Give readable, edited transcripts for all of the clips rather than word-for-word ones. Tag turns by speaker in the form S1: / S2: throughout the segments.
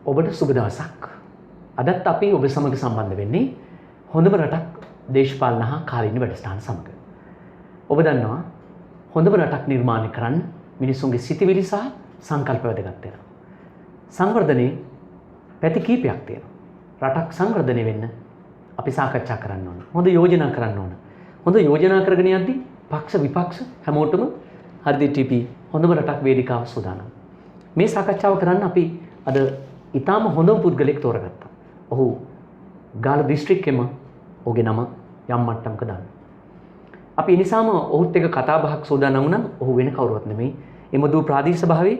S1: ඔබට සුබ දවසක්. අදත් අපි ඔබ සමග සම්බන්ධ වෙන්නේ හොඳම රටක් දේශපාලන හා කාලීන වැඩසටහන සමග. ඔබ දන්නවා හොඳම රටක් නිර්මාණය කරන්න මිනිසුන්ගේ සිතිවිලි සහ සංකල්ප වැදගත් වෙනවා. සංවර්ධනයේ පැති කීපයක් තියෙනවා. රටක් සංවර්ධනය වෙන්න අපි සාකච්ඡා කරන්න ඕන. හොඳ යෝජනා කරන්න ඕන. හොඳ යෝජනා කරගෙන යද්දී පක්ෂ විපක්ෂ හැමෝටම හරිද TP හොඳම රටක් වේදිකාව සූදානම්. මේ සාකච්ඡාව කරන්න අපි අද ඊටාම හොඳම පුද්ගලෙක් තෝරගත්තා. ඔහු ගාල්ල දිස්ත්‍රික්කෙම ඔහුගේ නම යම් මට්ටමක දාන්න. අපි ඒ නිසාම ඔහුත් එක්ක කතා බහක් සූදානම් වුණා. ඔහු වෙන කවුරුවත් නෙමෙයි. එමුදු ප්‍රාදේශ සභාවේ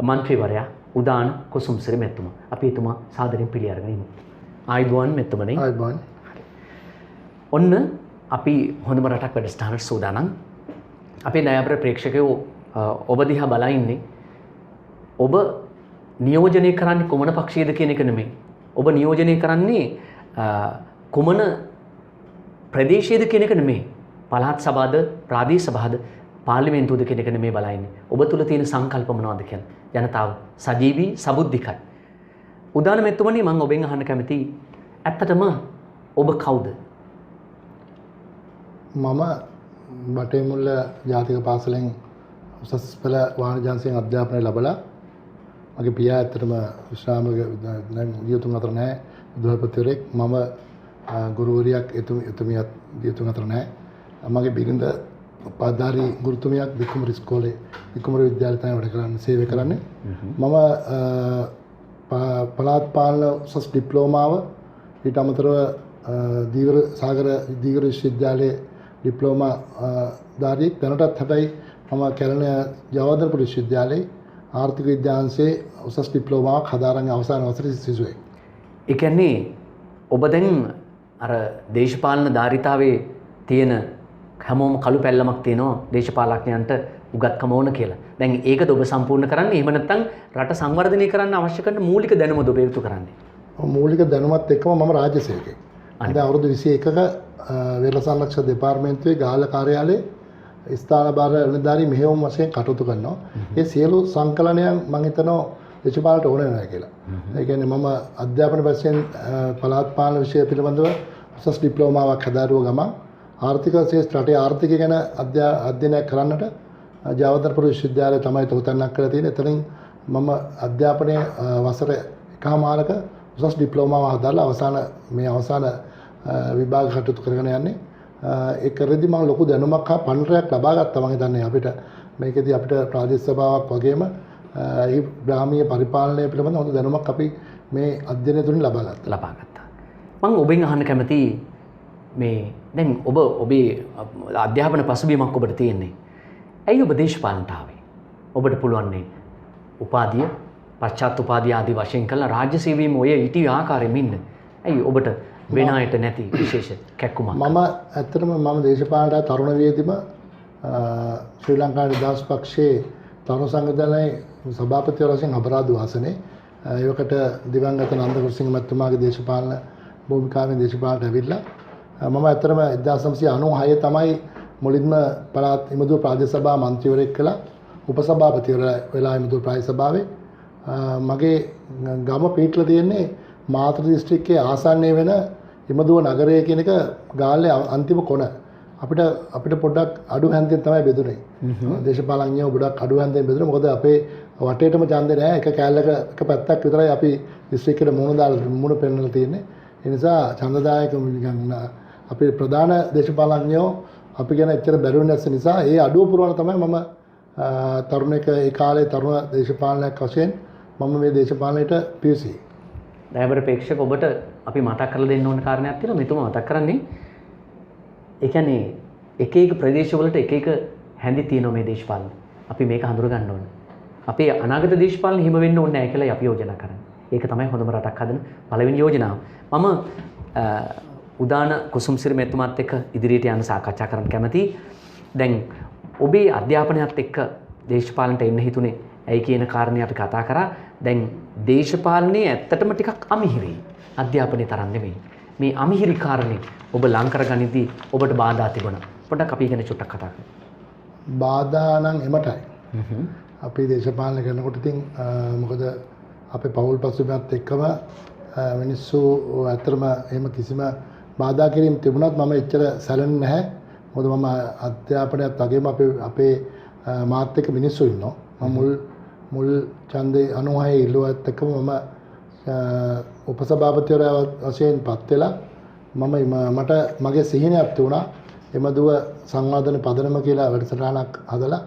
S1: මන්ත්‍රීවරයා උදාන කුසුම්සිරි මෙතුමා. අපි එතුමා සාදරයෙන් පිළි අරගෙන ඉමු. ආයුබෝවන් මෙතුමනේ.
S2: ආයුබෝවන්.
S1: ඔන්න අපි හොඳම රටක් වැඩසටහනට සූදානම්. අපේ ණයබර ප්‍රේක්ෂකයෝ ඔබ දිහා බලා ඉන්නේ. ඔබ නියෝජනය කරන්නේ කොමන පක්ෂයේද කියන එක නෙමෙයි. ඔබ නියෝජනය කරන්නේ කොමන ප්‍රදේශයේද කියන එක නෙමෙයි. පළාත් සභාවද ප්‍රාදේශ සභාවද පාර්ලිමේන්තුවද කියන එක නෙමෙයි බලන්නේ. ඔබ තුල තියෙන සංකල්ප මොනවද කියලා. ජනතාව සජීවී සබුද්ධිකයි. උදාන මෙතුමනි මම ඔබෙන් අහන්න කැමතියි. ඇත්තටම ඔබ කවුද?
S2: මම බටේමුල්ල ජාතික පාසලෙන් උසස් පෙළ වාණිජාංශයෙන් අධ්‍යාපනය ලැබලා මගේ පියා ඇත්තටම විශ්‍රාම දැන් වියතුන් අතර නැහැ විදුහල්පතිවරයෙක්. මම ගුරුවරියක් එතුමියත් වියතුන් අතර නැහැ. මගේ බිරිඳ උපාධාරී ගුරුතුමියක් විකුමරි ඉස්කෝලේ විකුමරි විද්‍යාලයේ තමයි වැඩ කරන්නේ සේවය කරන්නේ. මම පළාත් පාලන උසස් ඩිප්ලෝමාව ඊට අමතරව දීවර සාගර දීවර විශ්වවිද්‍යාලයේ ඩිප්ලෝමා ධාරියෙක්. දැනටත් හැබැයි මම කැලණ ජවහර්ලාල් විශ්වවිද්‍යාලයේ ආර්ථික විද්‍යාංශයේ උසස් ඩිප්ලෝමාවක් හදාරන්නේ අවසාන වසරේ සිසුවෙක්.
S1: ඒ කියන්නේ ඔබ දැන් අර දේශපාලන ධාරිතාවේ තියෙන හැමෝම කළු පැල්ලමක් තියෙනවා දේශපාලඥයන්ට උගත්කම ඕන කියලා. දැන් ඒකද ඔබ සම්පූර්ණ කරන්නේ? එහෙම නැත්නම් රට සංවර්ධනය කරන්න අවශ්‍ය කරන මූලික දැනුම ඔබ යොමු කරන්නේ?
S2: මූලික දැනුමත් එක්කම මම රාජ්‍ය සේවකයෙක්. අද අවුරුදු 21ක වෙළඳ සංරක්ෂණ දෙපාර්තමේන්තුවේ ගාල්ල කාර්යාලයේ ස්ථානබාර නිලධාරී මෙහෙයුම් වශයෙන් කටයුතු කරනවා. ඒ සියලු සංකලනයන් මම හිතනවා දේශපාලනට ඕන වෙනවා කියලා. ඒ කියන්නේ මම අධ්‍යාපන වශයෙන් පළාත් පාලන විෂය පිළිබඳව උසස් ඩිප්ලෝමාවක් හදාරුව ගමන් ආර්ථික ශාස්ත්‍රයේ ආර්ථිකය ගැන අධ්‍යයනය කරන්නට ජවහර්ලාල් විශ්වවිද්‍යාලය තමයි තොතැන්නක් කරලා තියෙන්නේ. එතනින් මම අධ්‍යාපනයේ වසර එකමාරක උසස් ඩිප්ලෝමාව හදාලා අවසාන විභාග කටයුතු කරගෙන යන්නේ. ඒ කරද්දි මම ලොකු දැනුමක් හා පණ්ඩරයක් ලබා ගත්තා. මම හිතන්නේ අපිට මේකෙදි අපිට ප්‍රාදේශ සභාවක් වගේම ඒ ග්‍රාමීය පරිපාලනය පිළිබඳ හොඳ දැනුමක් අපි මේ අධ්‍යයනය තුලින් ලබා ගත්තා.
S1: මම ඔබෙන් අහන්න කැමතියි මේ දැන් ඔබේ අධ්‍යාපන පසුබිමක් ඔබට තියෙන්නේ. ඇයි ඔබ දේශපාලනට ආවේ? ඔබට පුළුවන් නේ උපාධිය, පශ්චාත් උපාධිය ආදී වශයෙන් කළා රාජ්‍ය සේවයේම ඔය ඊටි ආකාරයෙම ඉන්න. ඇයි ඔබට වෙන අයට නැති විශේෂ කැක්කුමක්?
S2: මම ඇත්තටම මම දේශපාලනට තරුණ වේදිම ශ්‍රී ලංකා නිදහස් පක්ෂයේ තරුණ සංගතනයේ සභාපතිවරයා වශයෙන් අපරාධ වාසනේ ඒවකට දිවංගත නන්ද කුරුසිංහ මහත්මයාගේ දේශපාලන භූමිකාවෙන් දේශපාලනට ඇවිල්ලා මම ඇත්තටම 1996 තමයි මුලින්ම පළාත් ඉමදුව ප්‍රාදේශ සභා මන්ත්‍රීවරයෙක් කළා. උපසභාපතිවරයා වෙලා ඉමදුව ප්‍රාදේශ සභාවේ මගේ ගම පිටලා තියෙන්නේ මාතර දිස්ත්‍රික්කයේ ආසන්නයේ වෙන ඉමදුව නගරය කියන එක ගාල්ලේ අන්තිම කොන. අපිට පොඩ්ඩක් අඩු හැන්දෙන් තමයි බෙදුනේ. දේශපාලඥයෝ ගොඩක් අඩු හැන්දෙන් බෙදුනේ. මොකද අපේ වටේටම ඡන්දේ නැහැ. එක කෑල්ලක එක පැත්තක් විතරයි අපි දිස්ත්‍රික්කෙට මුණ පෙන්නලා තියෙන්නේ. ඒ නිසා ඡන්දදායක නිකන් අපේ ප්‍රධාන දේශපාලඥයෝ අපි ගැන එච්චර බැරුව නැස්ස නිසා ඒ අඩුව පුරවන තමයි මම තරුණෙක් ඒ කාලේ තරුණ දේශපාලනයක් වශයෙන් මම මේ දේශපාලනයට පිවිසි.
S1: ණයබර ප්‍රේක්ෂක ඔබට අපි මතක් කරලා දෙන්න ඕන කාරණයක් තියෙනවා. මෙතුමා මතක් කරන්නේ ඒ කියන්නේ එක එක ප්‍රදේශවලට එක එක හැඳි තියෙනවා මේ දේශපාලන. අපි මේක හඳුර ගන්න ඕනේ. අපේ අනාගත දේශපාලන හිම වෙන්න ඕනේ නැහැ කියලා අපි යෝජනා කරන්නේ. ඒක තමයි හොඳම රටක් හදන පළවෙනි යෝජනාව. මම උදාන කුසුම්සිරි මෙතුමාත් එක්ක ඉදිරියට යන සාකච්ඡා කරන්න කැමතියි. දැන් ඔබේ අධ්‍යාපනයත් එක්ක දේශපාලනට එන්න හිතුනේ ඇයි කියන කාරණේ අපි කතා කරා. දැන් දේශපාලනයේ ඇත්තටම ටිකක් අමිහිරි. අධ්‍යාපනයේ තරම් නෙමෙයි. මේ අමිහිරි කාරණේ ඔබ ලං කරගනිද්දී ඔබට බාධා තිබුණා. පොඩ්ඩක් අපි ගැන චුට්ටක් කතා කරමු.
S2: බාධා නම් එමටයි. අපි දේශපාලනය කරනකොට ඉතින් මොකද අපේ පවුල් පසුබිමත් එක්කම මිනිස්සු ඇත්තටම එහෙම කිසිම බාධා කිරීම තිබුණත් මම එච්චර සැලෙන්නේ නැහැ. මොකද මම අධ්‍යාපනයත් වගේම අපේ මාත් එක්ක මිනිස්සු ඉන්නවා. මම මුල් ඡන්දේ 96 ඉල්ලුවත් එක්කම මම උපසභාපතිවරයා වශයෙන් පත් වෙලා මට මගේ සිහිනයක් තිබුණා. එමදුව සංවර්ධන පදනම කියලා වැඩසටහනක් හදලා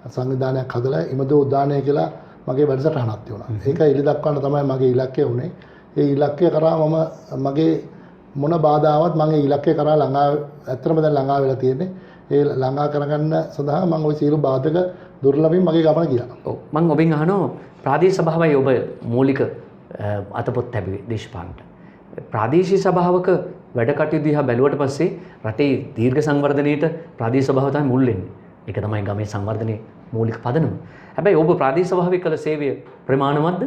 S2: සංවිධානයක් හදලා එමදුව උදානය කියලා මගේ වැඩසටහනක් තිබුණා. ඒක ඉලි දක්වන්න තමයි මගේ ඉලක්කය වුණේ. ඒ ඉලක්කය කරා මම මගේ මොන බාධාවත් මගේ ඉලක්කය කරා ඇත්තටම දැන් ළඟා වෙලා තියෙන්නේ. ඒ ළඟා කරගන්න සඳහා මම ওই සියලු බාධක දුර්ලභින් මගේ ගමන ගියා.
S1: ඔව් මම ඔබෙන් අහනවා ප්‍රාදේශීය සභාවයි ඔබ මූලික අතපොත් ලැබුවේ දේශපාලනට. ප්‍රාදේශීය සභාවක වැඩ කටයුතු දිහා බැලුවට පස්සේ රටේ දීර්ඝ සංවර්ධනයේට ප්‍රාදේශීය සභාව තමයි මුල් වෙන්නේ. ඒක තමයි ගමේ සංවර්ධනයේ මූලික පදනම. හැබැයි ඔබ ප්‍රාදේශීය සභාවේ කළ සේවය ප්‍රමාණවත්ද?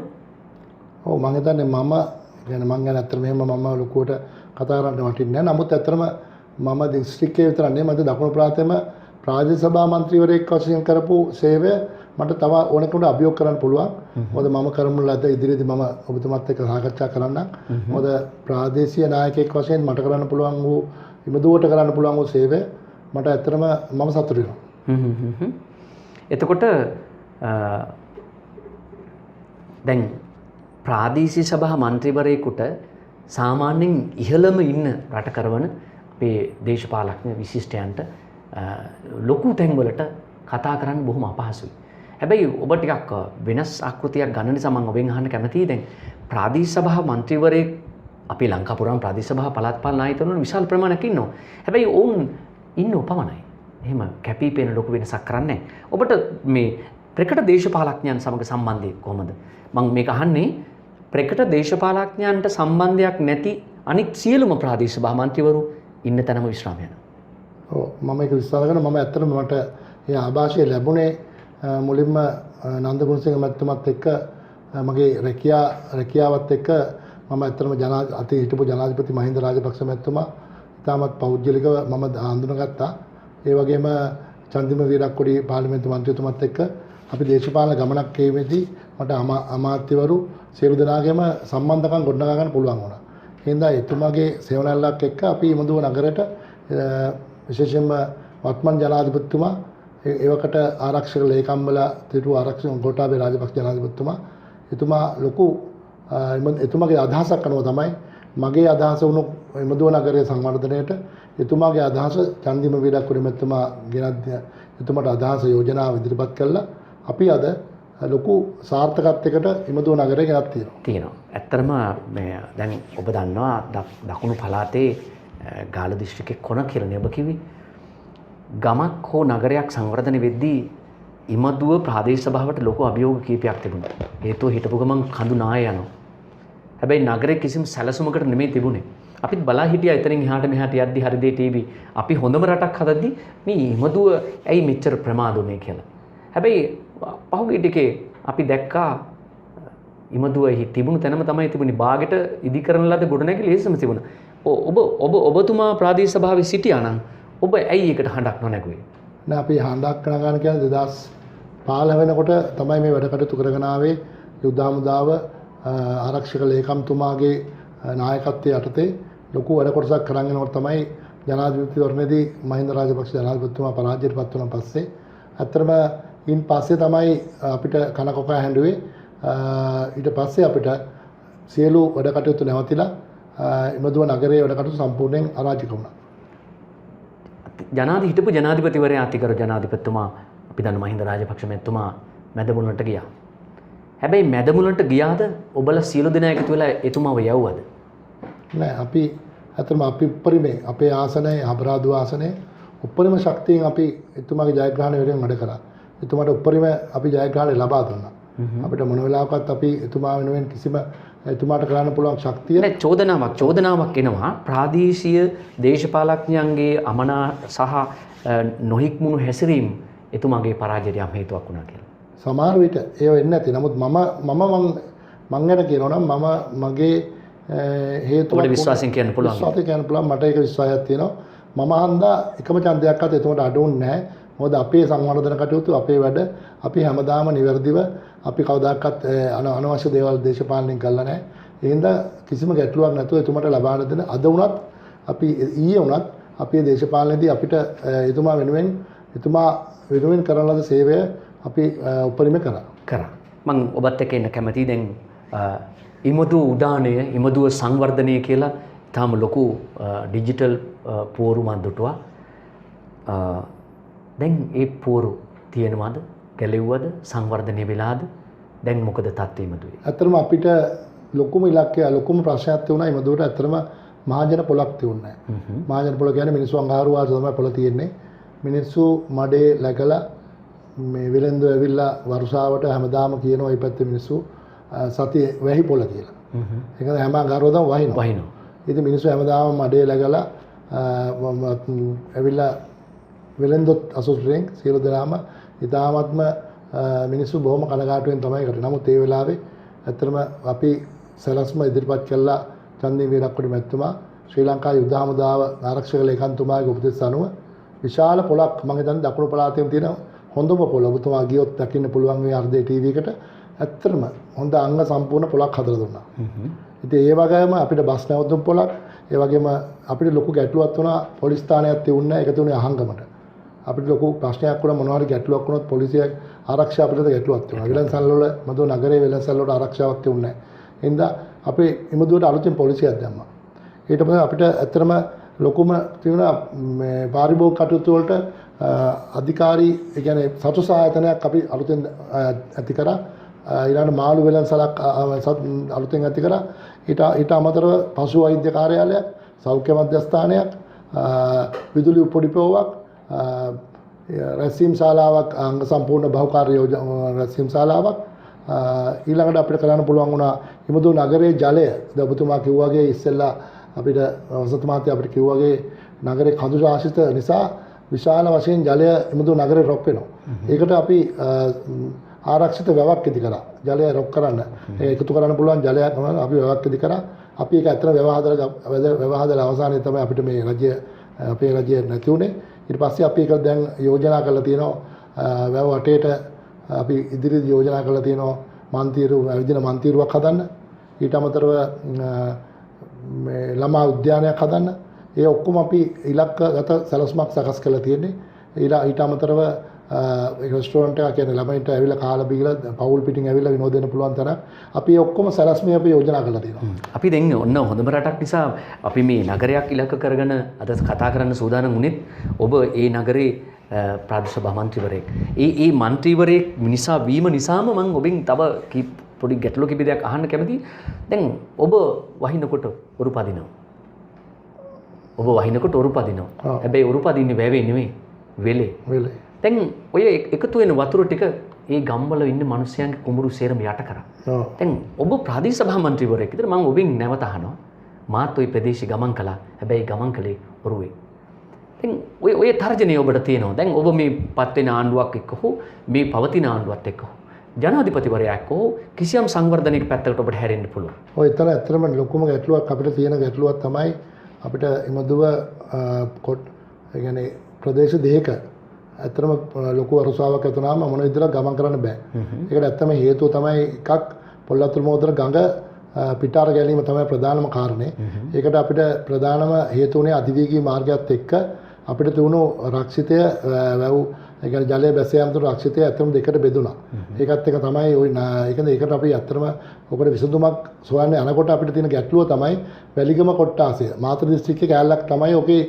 S2: ඔව් මම හිතන්නේ මම ගැන ඇත්තටම මෙහෙම මම ලොකුවට කතා කරන්න වටින්නේ නැහැ. නමුත් ඇත්තටම මම දිස්ත්‍රික්කයේ විතර නෙමෙයි මම දකුණු ප්‍රාන්තයේම ප්‍රාදේශීය සභා මන්ත්‍රීවරයෙක් වශයෙන් කරපු සේවය මට තව ඕනකට අභියෝග කරන්න පුළුවන්. මොකද මම කරමු ලද ඉදිරියේදී මම ඔබතුමාත් එක්ක සාකච්ඡා කරන්නම්. මොකද ප්‍රාදේශීය නායකයෙක් වශයෙන් මට කරන්න පුළුවන් වූ ඉමදුවට කරන්න පුළුවන් වූ සේවය මට ඇත්තටම මම සතුටු වෙනවා.
S1: එතකොට දැන් ප්‍රාදේශීය සභා මන්ත්‍රීවරයෙකුට සාමාන්‍යයෙන් ඉහළම ඉන්න රට කරවන අපේ දේශපාලඥ විශිෂ්ටයන්ට ලොකු තැන්වලට කතා කරන්න බොහොම අපහසුයි. හැබැයි ඔබ ටිකක් වෙනස් ආකෘතියක් ගන්න නිසා මම ඔබෙන් අහන්න කැමතියි. දැන් ප්‍රාදේශීය සභා මන්ත්‍රීවරයෙක් අපේ ලංකාපුරාම ප්‍රාදේශීය සභා පළාත් පාලන ආයතනවල විශාල ප්‍රමාණයක් ඉන්නවා. හැබැයි ඔවුන් ඉන්නව පමණයි. එහෙම කැපිපෙන ලොකු වෙනසක් කරන්නේ නැහැ. ඔබට මේ ප්‍රකට දේශපාලඥයන් සමග සම්බන්ධය කොහොමද? මම මේක අහන්නේ ප්‍රකට දේශපාලඥයන්ට සම්බන්ධයක් නැති අනිත් සියලුම ප්‍රාදේශීය සභා මන්ත්‍රීවරු ඉන්න තැනම විශ්‍රාම යනවා.
S2: ඔව් මම ඒක විශ්වාස කරනවා. මම ඇත්තටම මට මේ ආభాෂය ලැබුණේ මුලින්ම නන්ද ගුණසිංහ මැතිතුමත් එක්ක මගේ රැකියාවත් එක්ක මම ඇත්තටම හිටපු ජනාධිපති මහින්ද රාජපක්ෂ මැතිතුමා ඉතාමත් පෞද්ගලිකව මම හඳුනගත්තා. ඒ වගේම චන්දිම වීරක්කොඩි පාර්ලිමේන්තු මන්ත්‍රීතුමත් එක්ක අපි දේශපාලන ගමනක් ගෙවීමේදී මට අමාත්‍යවරු සියලු දෙනාගේම සම්බන්ධකම් ගොඩනගා ගන්න පුළුවන් වුණා. ඒ හින්දා එතුමාගේ සේවනල්ලක් එක්ක අපි ඉමදුව නගරයට විශේෂයෙන්ම වත්මන් ජනාධිපතිතුමා ඒවකට ආරක්ෂක ලේකම්වලා තිරු ආරක්ෂක ගෝඨාභය රාජපක්ෂ ජනාධිපතිතුමා එතුමා ලොකු එතුමාගේ අදහසක් අනුව තමයි මගේ අදහස වුණු ඉමදුව නගරයේ සංවර්ධනයට එතුමාගේ අදහස චන්දිම වීරක්කොඩි මැතිතුමා ගෙනත් එතුමාට අදහස යෝජනාව ඉදිරිපත් කළා. අපි අද ලොකු සාර්ථකත්වයකට ඉමදුව නගරය ගෙනත් තියෙනවා.
S1: ඇත්තටම මේ දැන් ඔබ දන්නවා දකුණු පළාතේ ගාල්ල දිස්ත්‍රික්කේ කොන කියලා ඔබ කිව්වේ. ගමක් හෝ නගරයක් සංවර්ධනය වෙද්දී ඉමදුව ප්‍රාදේශීය සභාවට ලොකු අභියෝග කීපයක් තිබුණා. හේතුව හිටපු ගමන් කඳු නාය යනවා. හැබැයි නගරේ කිසිම සැලසුමකට නෙමෙයි තිබුණේ. අපිත් බලා හිටියා එතනින් එහාට මෙහාට යද්දි හරිදේ ටීවී අපි හොඳම රටක් හදද්දි මේ ඉමදුව ඇයි මෙච්චර ප්‍රමාද වුනේ කියලා. හැබැයි පහුගිය ටිකේ අපි දැක්කා ඉමදුව තිබුණු තැනම තමයි තිබුණේ. බාගෙට ඉදි කරන ලද ගොඩනැගිලි ලේසම තිබුණා. ඔබතුමා ප්‍රාදේශීය සභාවේ සිටියා නම් ඔබ ඇයි ඒකට හඬක් නොනැගුවේ?
S2: නෑ අපි හඬක් නගන කියන්නේ 2015 වෙනකොට තමයි මේ වැඩ කටයුතු කරගෙන ආවේ. යුද හමුදාව ආරක්ෂක ලේකම්තුමාගේ නායකත්වයේ යටතේ ලොකු වැඩ කොටසක් කරන් යනකොට තමයි ජනාධිපතිවරණයේදී මහින්ද රාජපක්ෂ ජනාධිපතිතුමා පරාජයට පත් වුණාන් පස්සේ අත්‍තරම ඉන් පස්සේ තමයි අපිට කනකොකා හැඬුවේ. ඊට පස්සේ අපිට සියලු වැඩ කටයුතු නැවතිලා ඉමදුව නගරයේ වැඩ කටයුතු සම්පූර්ණයෙන් අරාජික වුණා.
S1: හිටපු ජනාධිපතිවරයා අතිගරු ජනාධිපතිතුමා අපි දන්න මහින්ද රාජපක්ෂ මැතිතුමා මැදමුලට ගියා. හැබැයි මැදමුලට ගියාද ඔබලා සියලු දෙනා එකතු වෙලා එතුමාව යවුවද?
S2: නෑ අපි අතම අපි උපරිමේ අපේ ආසනයේ අබරාදු ආසනයේ උපරිම ශක්තියෙන් අපි එතුමාගේ ජයග්‍රහණය වෙනුවෙන් වැඩ කරා. එතුමාට උපරිම අපි ජයග්‍රහණය ලබා දුන්නා. අපිට මොන වෙලාවකත් අපි එතුමා වෙනුවෙන් කිසිම එතුමාට කරන්න පුළුවන් ශක්තිය
S1: නෑ. චෝදනාවක් එනවා ප්‍රාදේශීය දේශපාලඥයන්ගේ අමනා සහ නොහික්මුණු හැසිරීම එතුමාගේ පරාජයට යම් හේතුවක් වුණා කියලා.
S2: සමහර විට ඒව වෙන්නේ නැති. නමුත් මම ගැන කියනවා නම් මම මගේ හේතුව
S1: ඔබට විශ්වාසයෙන් කියන්න පුළුවන්.
S2: විශ්වාසයෙන් කියන්න පුළුවන්. මට ඒක විශ්වාසයක් තියෙනවා. මම හන්දා එකම ඡන්දයක් අත එතකොට අඩුුන්නේ නැහැ. මොකද අපේ සංවර්ධන කටයුතු අපේ වැඩ අපි හැමදාම නිවැරදිව අපි කවදාකවත් අනවශ්‍ය දේවල් දේශපාලනයෙන් කළා නැහැ. ඒ හින්දා කිසිම ගැටලුවක් නැතුව එතුමාට ලබා දෙන අද වුණත් අපි ඊයේ වුණත් අපේ දේශපාලනයේදී අපිට එතුමා වෙනුවෙන් කරන ලද සේවය අපි උපරිම කරා.
S1: මම ඔබත් එක්ක ඉන්න කැමතියි. දැන් ඉමදු උදානය ඉමදුව සංවර්ධනය කියලා තාම ලොකු ඩිජිටල් පෝරු මන් දුටුවා. දැන් ඒ පෝරු තියෙනවද? ගැලෙව්වද? සංවර්ධනය වෙලාද? දැන් මොකද තත්ත්වය ඉමදුවේ?
S2: ඇත්තටම අපිට ලොකුම ඉලක්කය ලොකුම ප්‍රශ්නයක් තියුණා ඉමදුවට. ඇත්තටම මහජන පොලක් තියුන්නේ නැහැ. මහජන පොල කියන්නේ මිනිස්සු අඟහරු වාස තමයි පොල තියෙන්නේ. මිනිස්සු මඩේ läගලා මේ වෙලෙන්දෝ ඇවිල්ලා වරුසාවට හැමදාම කියනවා මේ පැත්තේ මිනිස්සු සතිය වැහි පොල කියලා. ඒක හැම අඟහරුවදම වහිනවා. ඉතින් මිනිස්සු හැමදාම මඩේ läගලා ඇවිල්ලා වෙලෙන්දොත් අසුරෙන් සියලු දෙනාම ඉතාමත්ම මිනිස්සු බොහොම කනගාටුවෙන් තමයි කරේ. නමුත් ඒ වෙලාවේ ඇත්තටම අපි සැලැස්ම ඉදිරිපත් කළා චන්දි වීරක්කොඩි මැතිතුමා ශ්‍රී ලංකා යුද හමුදාව ආරක්ෂක ලේකම්තුමාගේ උපදෙස් අනුව විශාල පොලක් මම හිතන්නේ දකුණු පළාතේම තියෙන හොඳම පොල. ඔබතුමා ගියොත් දකින්න පුළුවන් මේ අර්ධේ ටීවී එකට ඇත්තටම හොඳ අංග සම්පූර්ණ පොලක් හදලා දුන්නා. ඉතින් ඒ වගේම අපිට බස් නැවතුම් පොලක්, ඒ වගේම අපිට ලොකු ගැටලුවක් වුණා පොලිස් ස්ථානයක් තියුන්නේ නැහැ. ඒක තුනේ අහංගමට. අපිට ලොකු ප්‍රශ්නයක් වුණා මොනවා හරි ගැටලුවක් වුණොත් පොලිසිය ආරක්ෂා අපිට ගැටලුවක් තියුණා. වෙලන්සල් වල මදෝ නගරයේ වෙලන්සල් වලට ආරක්ෂාවක් තියුන්නේ නැහැ. එහෙනම් අපේ ඉමදුවට අලුතෙන් පොලිසියක් දැම්මා. ඊට පස්සේ අපිට ඇත්තටම ලොකුම තියුණා මේ පාරිභෝගික කටයුතු වලට අධිකාරී ඒ කියන්නේ සතුට ආයතනයක් අපි අලුතෙන් ඇති කරා. ඊළඟ මාළු වෙලන්සලක් අලුතෙන් ඇති කරා. ඊට අමතරව පශු වෛද්‍ය කාර්යාලයක්, සෞඛ්‍ය මධ්‍යස්ථානයක්, විදුලි උපොඩිපොවක්, රැස්වීම් ශාලාවක්, අංග සම්පූර්ණ බහුකාර්ය රැස්වීම් ශාලාවක්. ඊළඟට අපිට කරන්න පුළුවන් වුණා හිමදු නගරයේ ජලය. ඔබතුමා කිව්වාගේ ඉස්සෙල්ලා අපිට වසත මහත්තයා අපිට කිව්වාගේ නගරේ කඳු ආශ්‍රිත නිසා විශාල වශයෙන් ජලය හිමදු නගරේ රොක් වෙනවා. ඒකට අපි ආරක්ෂිත වැවක් ඉදි කරා. ජලය රොක් කරන්න. ඒක එකතු කරන්න පුළුවන් ජලයක් තමයි අපි වැවක් ඉදි කරා. අපි ඒක ඇත්තට ව්‍යවහාරදලා අවසානයේ තමයි අපිට මේ රජය අපේ රජය නැති උනේ. ඊට පස්සේ අපි ඒක දැන් යෝජනා කරලා තියෙනවා වැව වටේට අපි ඉදිරියට යෝජනා කරලා තියෙනවා මන්තිරු විදින මන්තිරුවක් හදන්න. ඊට අමතරව මේ ළමා උද්‍යානයක් හදන්න. ඒ ඔක්කොම අපි ඉලක්කගත සැලසුමක් සකස් කරලා තියෙන්නේ. ඊට අමතරව රෙස්ටෝරන්ට් එක කියන්නේ ළමයින්ට ඇවිල්ලා කාලා බීලා පවුල් පිටින් ඇවිල්ලා විනෝද වෙන්න පුළුවන් තරම් අපි ඔක්කොම සැලැස්ම අපි යෝජනා කරලා තියෙනවා.
S1: අපි දැන් ඔන්න හොඳම රටක් නිසා අපි මේ නගරයක් ඉලක්ක කරගෙන අද කතා කරන්න සූදානම් වුණෙත් ඔබ ඒ නගරේ ප්‍රාදේශ සභා මන්ත්‍රීවරයෙක්. ඒ මන්ත්‍රීවරයෙක් නිසා වීම නිසාම මම ඔබෙන් තව පොඩි ගැටලු කිපිදයක් අහන්න කැමතියි. දැන් ඔබ වහිනකොට ඔරු පදිනවා. ඔබ වහිනකොට ඔරු පදිනවා. හැබැයි ඔරු පදින්නේ වැවේ නෙමෙයි. වෙලේ. දැන් ඔය එකතු වෙන වතුර ටික ඒ ගම්වල ඉන්න මිනිස්යන්ගේ කුඹුරු සේරම යට කරා. දැන් ඔබ ප්‍රාදේශ සභා මන්ත්‍රීවරයෙක් විතර මම ඔබෙන් නැවත අහනවා. මාත් ওই ප්‍රදේශේ ගමන් කළා. හැබැයි ගමන් කළේ ඔරුවේ. දැන් ඔය තර්ජනය ඔබට තියෙනවා. දැන් ඔබ මේ පත් වෙන ආණ්ඩුවක් එක්ක හෝ මේ පවතින ආණ්ඩුවත් එක්ක හෝ ජනාධිපතිවරයෙක් එක්ක හෝ කිසියම් සංවර්ධනයක පැත්තකට ඔබට හැරෙන්න පුළුවන්.
S2: ඔය එතන ඇත්තටම ලොකුම ගැටලුවක් අපිට තියෙන ගැටලුවක් තමයි අපිට ඉමදුව ඒ කියන්නේ ප්‍රදේශ දෙකක ඇත්තටම ලොකු අරුසාවක් ඇතුණාම මොන විදිහට ගමන් කරන්න බෑ. ඒකට ඇත්තම හේතුව තමයි එකක් පොල්ලතුරු මොහොතේ ගඟ පිටාර ගැනීම තමයි ප්‍රධානම කාරණේ. ඒකට අපිට ප්‍රධානම හේතු උනේ අධිවේගී මාර්ගයත් එක්ක අපිට තිබුණු රක්ෂිතය වැව් ඒ කියන්නේ ජලය බැස යාමට රක්ෂිතය ඇත්තම දෙකට බෙදුණා. ඒකත් එක තමයි ওই ඒකට අපි ඇත්තටම ඔකට විසඳුමක් සොයන්නේ අනකොට අපිට තියෙන ගැටලුව තමයි වැලිගම කොට්ටාසය. මාතර දිස්ත්‍රික්කයේ කැලලක් තමයි ඔකේ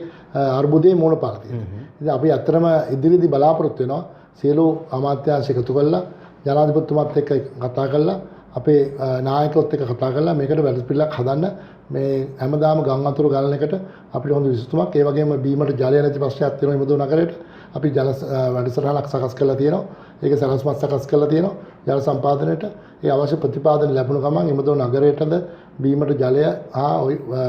S2: අර්බුදයේ මූණ පාලා තියෙන්නේ. ඉතින් අපි ඇත්තටම ඉදිරියේදී බලාපොරොත්තු වෙනවා සියලු අමාත්‍යාංශ එකතු කරලා ජනාධිපතිතුමාත් එක්ක කතා කරලා අපේ නායකයොත් එක්ක කතා කරලා මේකට වැඩපිළිවෙලක් හදන්න මේ හැමදාම ගම් වතුර ගලන එකට අපිට හොඳ විසඳුමක්. ඒ වගේම බීමට ජලය නැති ප්‍රශ්නයක් තියෙනවා ඉමදෝ නගරේට. අපි ජල වැඩසටහනක් සකස් කරලා තියෙනවා. ඒක සැලැස්මක් සකස් කරලා තියෙනවා ජල සම්පාදනයට. ඒ අවශ්‍ය ප්‍රතිපාදන ලැබුණ ගමන් ඉමදෝ නගරයටද බීමට ජලය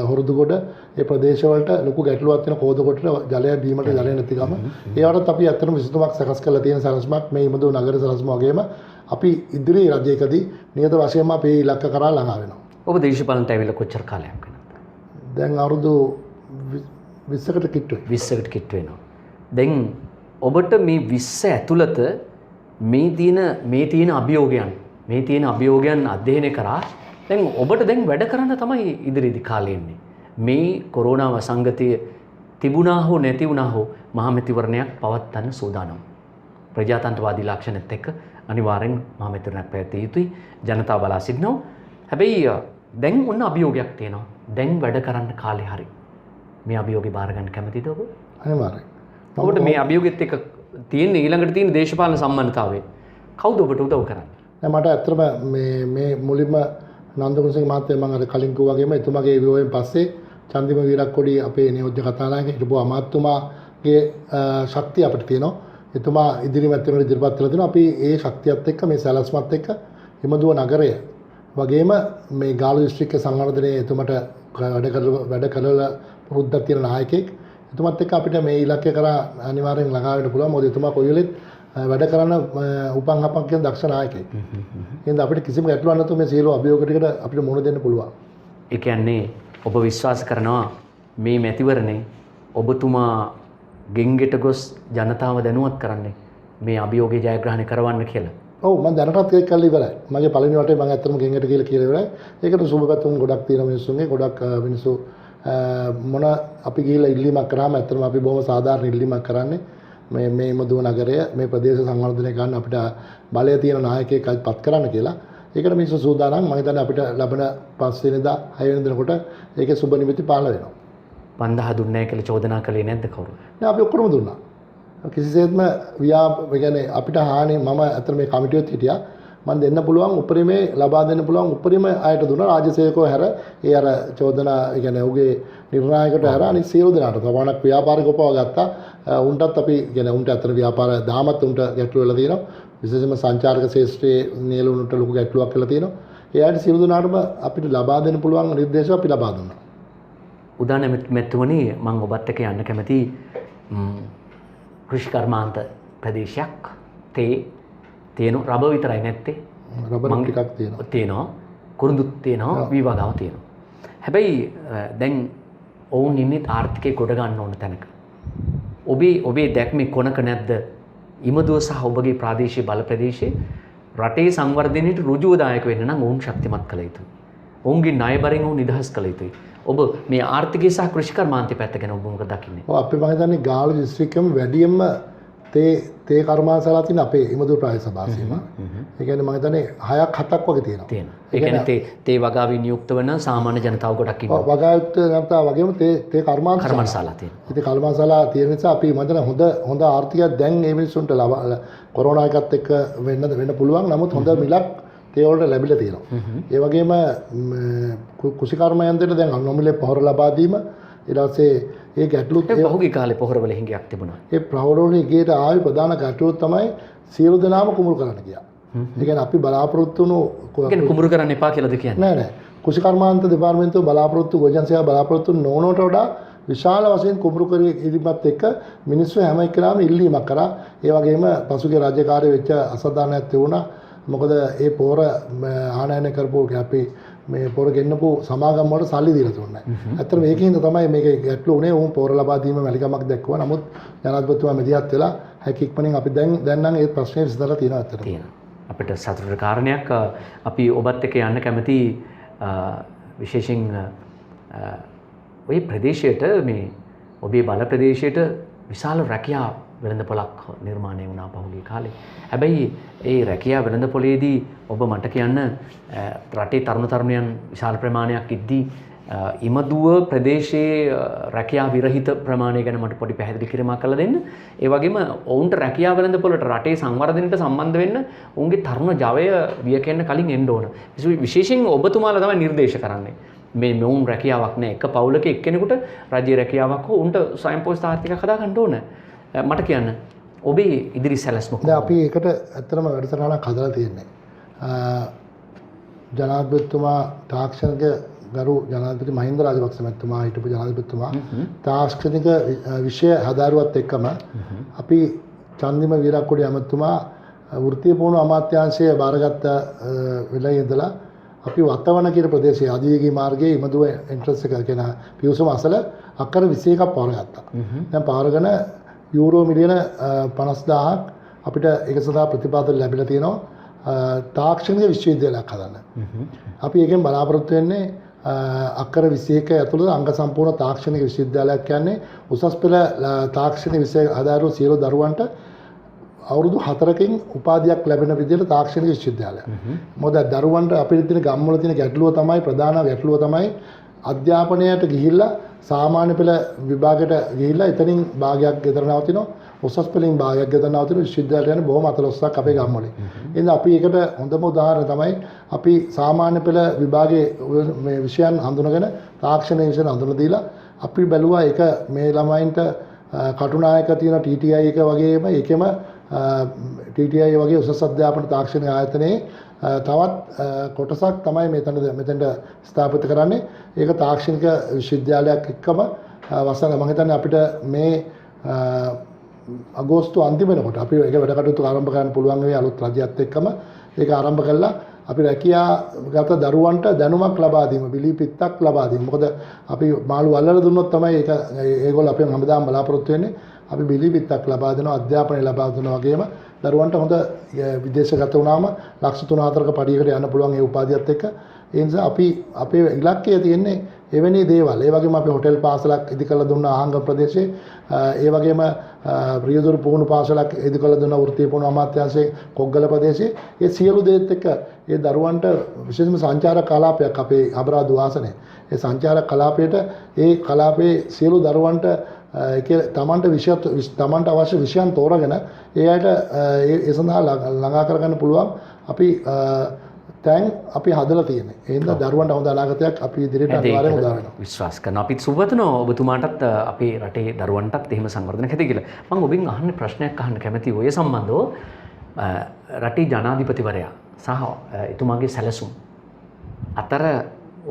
S2: හොරුදුගොඩ ඒ ප්‍රදේශවලට ලොකු ගැටලුවක් තියෙන කෝදකොටට ජලය බීමට ජලය නැති ගම. ඒවටත් අපි ඇත්තටම විසඳුමක් සකස් කරලා තියෙන සැලැස්මක් මේ ඉමදෝ නගර සැලැස්ම වගේම අපි ඉදිරි රජයකදී නියත වශයෙන්ම අපේ ඉලක්ක කරා ළඟා වෙනවා.
S1: ඔබ දේශපාලනට ඇවිල්ලා කොච්චර කාලයක් වෙනවද?
S2: දැන් අවුරුදු 20කට කිට්ටු
S1: 20කට කිට්ටු වෙනවා. දැන් ඔබට මේ 20 ඇතුළත මේ තියෙන අභියෝගයන් මේ තියෙන අභියෝගයන් අධ්‍යයනය කරා දැන් ඔබට දැන් වැඩ කරන්න තමයි ඉදිරියේදී කාලේ ඉන්නේ. මේ කොරෝනා වසංගතය තිබුණා හෝ නැති වුණා හෝ මහමැතිවරණයක් පවත්වන්න සූදානම්. ප්‍රජාතන්ත්‍රවාදී ලක්ෂණත් එක්ක අනිවාර්යෙන් මහමැතිවරණයක් පැවැත්විය යුතුයි. ජනතාව බලා සිටිනවා. හැබැයි දැන් ඔන්න අභියෝගයක් තියෙනවා. දැන් වැඩ කරන්න කාලේ හරි. මේ අභියෝගේ බාර ගන්න කැමතිද ඔබ?
S2: අනිවාර්යයෙන්.
S1: ඔබට මේ අභියෝගෙත් එක්ක තියෙන ඊළඟට තියෙන දේශපාලන සම්බන්ධතාවය කවුද ඔබට උදව් කරන්නේ?
S2: දැන් මට ඇත්තටම මේ මුලින්ම නන්දකුණසිංහ මහත්තයා මම අර කලින් කිව්වා වගේම එතුමාගේ විවෝයෙන් පස්සේ චන්දිම වීරක්කොඩි අපේ නියෝජ්‍ය කතානායක හිටපු අමාත්‍යතුමාගේ ශක්තිය අපිට තියෙනවා. එතුමා ඉදිරිමත් වෙන ඉදිරිපත් කළා තියෙනවා. අපි ඒ ශක්තියත් එක්ක මේ සැලැස්මත් එක්ක හිමදුව නගරය වගේම මේ ගාලු දිස්ත්‍රික්ක සංවර්ධනයේ එතුමට වැඩ කරලා පුරුද්දක් තියෙන නායකයෙක්. එතුමත් එක්ක අපිට මේ ඉලක්කය කරා අනිවාර්යෙන් ළඟා වෙන්න පුළුවන්. මොකද එතුමා කොයි වෙලෙත් වැඩ කරන උපන් අපන් කියන දක්ෂ නායකයෙක්. එහෙනම් අපිට කිසිම ගැටලුවක් නැතුව මේ සියලු අභියෝග ටිකට අපිට මුහුණ දෙන්න පුළුවන්.
S1: ඒ කියන්නේ ඔබ විශ්වාස කරනවා මේ මැතිවරණේ ඔබතුමා ගෙන්ගෙට ගොස් ජනතාව දැනුවත් කරන්නේ මේ අභියෝගේ ජයග්‍රහණය කරවන්න කියලා.
S2: ඔව් මම දැනටත් ඒක කළා ඉවරයි. මගේ පළවෙනි වටේ මම ඇත්තටම ගෙන්ගෙට කියලා ඉවරයි. ඒකට සුබ පැතුම් ගොඩක් තියෙන මිනිස්සුන්ගේ ගොඩක් මිනිස්සු මොන අපි ගිහිල්ලා ඉල්ලීමක් කරාම ඇත්තටම අපි බොහොම සාධාරණ ඉල්ලීමක් කරන්නේ මේ මදුව නගරය මේ ප්‍රදේශ සංවර්ධනය කරන්න අපිට බලය තියෙන නායකයෙක් පත් කරන්න කියලා. ඒකට මිනිස්සු සූදානම්. මම හිතන්නේ අපිට ලබන 5 වෙනිදා 6 වෙනිදා කොට ඒකේ සුබ නිමිති පහළ වෙනවා. 5000
S1: දුන්නේ නැහැ කියලා චෝදනා කළේ නැද්ද කවුරු?
S2: නෑ අපි ඔක්කොම දුන්නා. කිසිසේත්ම කියන්නේ අපිට හානි මම අතන මේ කමිටියොත් හිටියා. මම දෙන්න පුළුවන් උපරිමේ ලබා දෙන්න පුළුවන් උපරිම අයට දුන්නා. රාජසේවකව හැර ඒ අර චෝදනා කියන්නේ ඔහුගේ නිර්ණායකට හැර අනිත් සියලු දෙනාට තවණක් ව්‍යාපාරිකව ගත්තා. උන්ටත් අපි කියන්නේ උන්ට අතන ව්‍යාපාර දාමත් උන්ට ගැටලු වෙලා තියෙනවා. විශේෂයෙන්ම සංචාරක ශාස්ත්‍රයේ නියලුණුට ලොකු ගැටලුවක් වෙලා තියෙනවා. ඒ අයට සියලු දෙනාටම අපිට ලබා දෙන්න පුළුවන් නිර්දේශ අපි ලබා දුන්නා.
S1: උදාන මෙතුමනි මම ඔබත් එක්ක යන්න කැමති කෘෂිකර්මාන්ත ප්‍රදේශයක් තියෙන රබර් විතරයි නැත්තේ
S2: රබර් ටිකක්
S1: තියෙනවා කුරුඳුත් තියෙනවා විවගාව තියෙනවා. හැබැයි දැන් ඔවුන් ඉන්නේ ආර්ථිකේ ගොඩ ගන්න ඕන තැනක. ඔබේ දැක්මේ කොනක නැද්ද? ඉමදුව සහ ඔබගේ ප්‍රාදේශීය බල ප්‍රදේශයේ රටේ සංවර්ධනයට ඍජුව දායක වෙන්න නම් ඔවුන් ශක්තිමත් කළ යුතුයි. ඔවුන්ගේ ණයබරෙන් ඔවුන් නිදහස් කළ යුතුයි. ඔබ මේ ආර්ථිකය සහ කෘෂිකර්මාන්තය පැත්ත ගැන ඔබ මොකද දකින්නේ?
S2: ඔව් අපි මම හිතන්නේ ගාල්ල දිස්ත්‍රික්කෙම වැඩියෙන්ම තේ කර්මාන්තලා තියෙන අපේ ඉමදුව ප්‍රාදේශ සභාවසීම. ඒ කියන්නේ මම හිතන්නේ 6ක් 7ක් වගේ තියෙනවා.
S1: ඒ කියන්නේ තේ වගාවේ නියුක්ත වන සාමාන්‍ය ජනතාව ගොඩක් ඉන්නවා.
S2: වගායුක්ත ජනතාව වගේම තේ
S1: කර්මාන්තශාලා තියෙනවා.
S2: ඉතින් කර්මාන්තශාලා තියෙන නිසා අපි මම හිතන්නේ හොඳ ආර්ථිකයක් දැන් මේ මිනිස්සුන්ට කොරෝනා එකත් එක්ක වෙන්න පුළුවන්. නමුත් හොඳ මිලක් තේ වලට ලැබිලා තියෙනවා. ඒ වගේම කුසිකර්මයන්තයට දැන් නොමිලේ පොහොර ලබා දීම ඊට පස්සේ ඒ ගැටලුත්
S1: පහුගිය කාලේ පොහොරවල හිඟයක් තිබුණා.
S2: ඒ පොහොරවල හිඟේට ආවේ ප්‍රධාන ගැටලුව තමයි සියලු දෙනාම කුඹුරු කරන්න ගියා. ඒ කියන්නේ අපි බලාපොරොත්තු වුණු
S1: කියන්නේ කුඹුරු කරන්න එපා කියලාද කියන්නේ?
S2: නෑ. කුසිකර්මාන්ත දෙපාර්තමේන්තුව බලාපොරොත්තු ගොජන් සේවා බලාපොරොත්තු නොවනට වඩා විශාල වශයෙන් කුඹුරු කිරීමත් එක්ක මිනිස්සු හැම එකනම ඉල්ලීමක් කරා. ඒ වගේම පසුගිය රාජකාරිය වෙච්ච අසාධාරණයක් තිබුණා. මොකද ඒ පොර ආනයනය කරපු අපි මේ පොර ගෙන්නපු සමාගම් වලට සල්ලි දීලා තුන්නේ නැහැ. ඇත්තටම මේකෙන්ද තමයි මේක ගැටලු උනේ. උන් පොර ලබා දීම මැලිකමක් දැක්වුවා. නමුත් ජනාධිපතිතුමා මෙදිහත් වෙලා හැකි ඉක්මනින් අපි දැන් නම් ඒ ප්‍රශ්නේ විසඳලා තියෙනවා ඇත්තටම.
S1: තියෙනවා. අපිට සතුටට කාරණයක් අපි ඔබත් එක්ක යන්න කැමති විශේෂයෙන් ওই ප්‍රදේශයට මේ ඔබේ බල ප්‍රදේශයට විශාල රැකියා වෙළඳපොළක් නිර්මාණය වුණා පහුගිය කාලේ. හැබැයි ඒ රැකියා වෙළඳපොළේදී ඔබ මට කියන්න රටේ තරුණ තරුණියන් විශාල ප්‍රමාණයක් ඉද්දී ඉමදුව ප්‍රදේශයේ රැකියා විරහිත ප්‍රමාණය ගැන මට පොඩි පැහැදිලි කිරීමක් කරලා දෙන්න. ඒ වගේම ඔවුන්ට රැකියා වෙළඳපොළට රටේ සංවර්ධනයට සම්බන්ධ වෙන්න ඔවුන්ගේ තරුණ ජවය වියකෙන්න කලින් එන්න ඕන. විශේෂයෙන් ඔබතුමාලා තමයි නිර්දේශ කරන්නේ. මේ මොවුන් රැකියාවක් නැහැ. එක පවුලක එක්කෙනෙකුට රජයේ රැකියාවක් හෝ උන්ට ස්වයංපෝෂිත ආර්ථිකයක් හදා ගන්න ඕන. මට කියන්න ඔබේ ඉදිරි සැලැස්ම කොහොමද?
S2: අපි ඒකට ඇත්තටම වැඩසටහනක් හදලා තියෙන්නේ. ජනාධිපතිතුමා තාක්ෂණික ගරු ජනාධිපති මහින්ද රාජපක්ෂ මහත්මයා හිටපු ජනාධිපතිතුමා තාක්ෂණික විෂය හදාරුවත් එක්කම අපි චන්දිම වීරක්කොඩි ඇමතුමා වෘත්තීය පුහුණු අමාත්‍යාංශයේ බාරගත්ත වෙලේ ඉඳලා අපි වත්තවන කියන ප්‍රදේශයේ අධිවේගී මාර්ගයේ ඉමදුව එන්ට්‍රන්ස් එක කියන පියුසම අසල අක්කර 21ක් පවර ගත්තා. දැන් පවරගෙන යූරෝ මිලියන 50000ක් අපිට ඒක සඳහා ප්‍රතිපාදන ලැබිලා තියෙනවා. තාක්ෂණික විශ්වවිද්‍යාලයක් හදන්න. අපි ඒකෙන් බලාපොරොත්තු වෙන්නේ අක්කර 21 ඇතුළත අංග සම්පූර්ණ තාක්ෂණික විශ්වවිද්‍යාලයක් කියන්නේ උසස් පෙළ තාක්ෂණික විෂය ආධාරව සියලු දරුවන්ට අවුරුදු 4කින් උපාධියක් ලැබෙන විදිහට තාක්ෂණික විශ්වවිද්‍යාලයක්. මොකද දරුවන්ට අපිට තියෙන ගම්වල තියෙන ගැටලුව තමයි ප්‍රධාන ගැටලුව තමයි අධ්‍යාපනයට ගිහිල්ලා සාමාන්‍ය පෙළ විභාගයට ගිහිල්ලා එතනින් භාගයක් ගෙදර නවතිනවා. උසස් පෙළින් භාගයක් ගෙදර නවතින විශ්වවිද්‍යාලයට යන බොහොම අතලොස්සක් අපේ ගම්වල. එහෙනම් අපි ඒකට හොඳම උදාහරණ තමයි අපි සාමාන්‍ය පෙළ විභාගයේ මේ විෂයන් හඳුනගෙන තාක්ෂණ විෂයන් හඳුනලා දීලා අපි බැලුවා ඒක මේ ළමයින්ට කටුනායක තියෙන TTI එක වගේම ඒකෙම TTI වගේ උසස් අධ්‍යාපන තාක්ෂණ ආයතනයේ තවත් කොටසක් තමයි මෙතෙන්ට ස්ථාපිත කරන්නේ. ඒක තාක්ෂණික විශ්වවිද්‍යාලයක් එක්කම වසර මම හිතන්නේ අපිට මේ අගෝස්තු අන්තිම වෙනකොට අපි ඒක වැඩ කටයුතු ආරම්භ කරන්න පුළුවන් වෙයි අලුත් රජයත් එක්කම ඒක ආරම්භ කළා. අපි රැකියාගත දරුවන්ට දැනුමක් ලබා දීම, බිලිපිත්තක් ලබා දීම. මොකද අපි මාළු අල්ලලා දුන්නොත් තමයි ඒක ඒගොල්ලෝ අපෙන් හැමදාම බලාපොරොත්තු වෙන්නේ. අපි බිලිපිත්තක් ලබා දෙනවා, අධ්‍යාපනය ලබා දෙනවා වගේම දරුවන්ට හොඳ විදේශගත වුණාම ලක්ෂ 3-4ක පඩියකට යන්න පුළුවන් ඒ උපාධියත් එක්ක. ඒ නිසා අපි අපේ ඉලක්කය තියෙන්නේ එවැනි දේවල්. ඒ වගේම අපි හොටෙල් පාසලක් ඉදි කරලා දුන්නා ආංග ප්‍රදේශයේ. ඒ වගේම රියදුරු පුහුණු පාසලක් ඉදි කරලා දුන්නා වෘත්තීය පුහුණු අමාත්‍යාංශයේ කොග්ගල ප්‍රදේශයේ. ඒ සියලු දේත් එක්ක ඒ දරුවන්ට විශේෂම සංචාරක කලාපයක් අපේ අබරාදු ආසනයේ. ඒ සංචාරක කලාපයට ඒ කලාපයේ සියලු දරුවන්ට තමන්ට අවශ්‍ය විෂයන් තෝරගෙන ඒ අයට ඒ සඳහා ළඟා කරගන්න පුළුවන් අපි තැන් අපි හදලා තියෙන්නේ. ඒ හින්දා දරුවන්ට හොඳ අනාගතයක් අපි ඉදිරියට අනිවාර්යයෙන්ම උදා වෙනවා.
S1: විශ්වාස කරනවා. අපිත් සුබවතනෝ ඔබතුමාටත් අපේ රටේ දරුවන්ටත් එහෙම සංවර්ධනයක් ඇති කියලා. මම ඔබෙන් අහන්න ප්‍රශ්නයක් අහන්න කැමතියි ඔය සම්බන්ධව. රටේ ජනාධිපතිවරයා සහ එතුමාගේ සැලසුම් අතර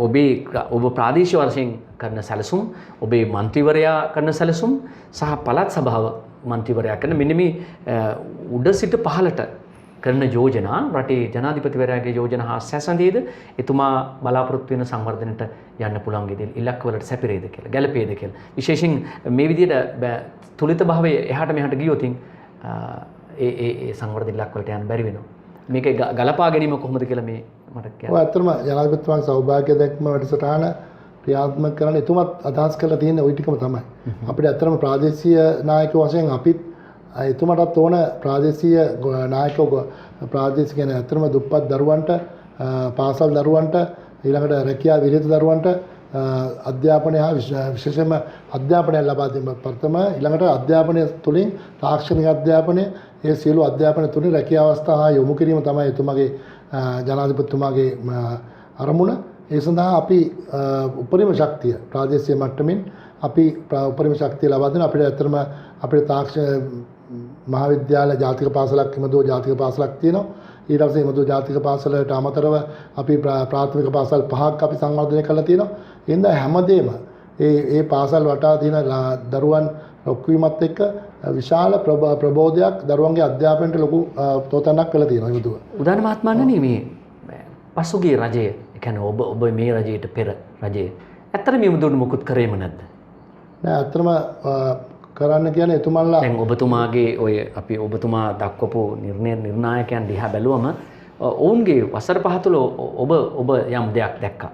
S1: ඔබ ප්‍රාදේශීය වශයෙන් කරන සැලසුම්, ඔබේ මන්ත්‍රීවරයා කරන සැලසුම් සහ පළාත් සභාව මන්ත්‍රීවරයා කරන මෙන්න මේ උඩ සිට පහළට කරන යෝජනා රටේ ජනාධිපතිවරයාගේ යෝජනා හා සැසඳේද එතුමා බලාපොරොත්තු වෙන සංවර්ධනයට යන්න පුළුවන් ගෙදෙල් ඉලක්කවලට සැපිරේද කියලා ගැළපේද කියලා. විශේෂයෙන් මේ විදිහට තුලිත භාවයේ එහාට මෙහාට ගියොත් ඒ සංවර්ධන ඉලක්කවලට යන්න බැරි වෙනවා. මේක ගලපා ගැනීම කොහොමද කියලා මේ මට කියන්න.
S2: ඔය ඇත්තටම ජනාධිපතිතුමාගේ සෞභාග්‍ය දැක්ම වැඩසටහන ක්‍රියාත්මක කරන්න එතුමත් අදහස් කරලා තියෙන ওই ටිකම තමයි. අපිට ඇත්තටම ප්‍රාදේශීය නායකයෝ වශයෙන් අපිත් එතුමාටත් ඕන ප්‍රාදේශීය නායකයෝ ප්‍රාදේශීය කියන්නේ ඇත්තටම දුප්පත් දරුවන්ට පාසල් දරුවන්ට ඊළඟට රැකියා විරහිත දරුවන්ට අධ්‍යාපනය හා විශේෂයෙන්ම අධ්‍යාපනය ලබා දීම ප්‍රථම ඊළඟට අධ්‍යාපනය තුළින් තාක්ෂණික අධ්‍යාපනය ඒ සියලු අධ්‍යාපන තුළින් රැකියා අවස්ථා හා යොමු කිරීම තමයි එතුමාගේ ජනාධිපතිතුමාගේ අරමුණ. ඒ සඳහා අපි උපරිම ශක්තිය ප්‍රාදේශීය මට්ටමින් අපි උපරිම ශක්තිය ලබා දෙන අපිට ඇත්තටම අපේ තාක්ෂණ මහාවිද්‍යාල ජාතික පාසලක් එමදෝ ජාතික පාසලක් තියෙනවා. ඊට පස්සේ එමදෝ ජාතික පාසලට අමතරව අපි ප්‍රාථමික පාසල් 5ක් අපි සංවර්ධනය කරලා තියෙනවා. ඒ හින්දා හැමදේම ඒ පාසල් වටා තියෙන දරුවන් ඔක්වීමත් එක්ක විශාල ප්‍රබෝධයක් දරුවන්ගේ අධ්‍යාපනයට ලොකු තෝතනක් කළා තියෙනවා එමදුව.
S1: උදාන මහත්මයාණනි මේ පසුගිය රජය, ඒ කියන්නේ ඔබ මේ රජයට පෙර රජයේ ඇත්තට මේ මුදුන මොකුත් කරේම නැද්ද?
S2: නෑ ඇත්තටම කරන්න කියන්නේ එතුමන්ලා
S1: දැන් ඔබතුමාගේ ඔය අපි ඔබතුමා දක්වපු නිර්ණායකයන් දිහා බැලුවම ඔවුන්ගේ වසර 5 තුළ ඔබ යම් දෙයක් දැක්කා.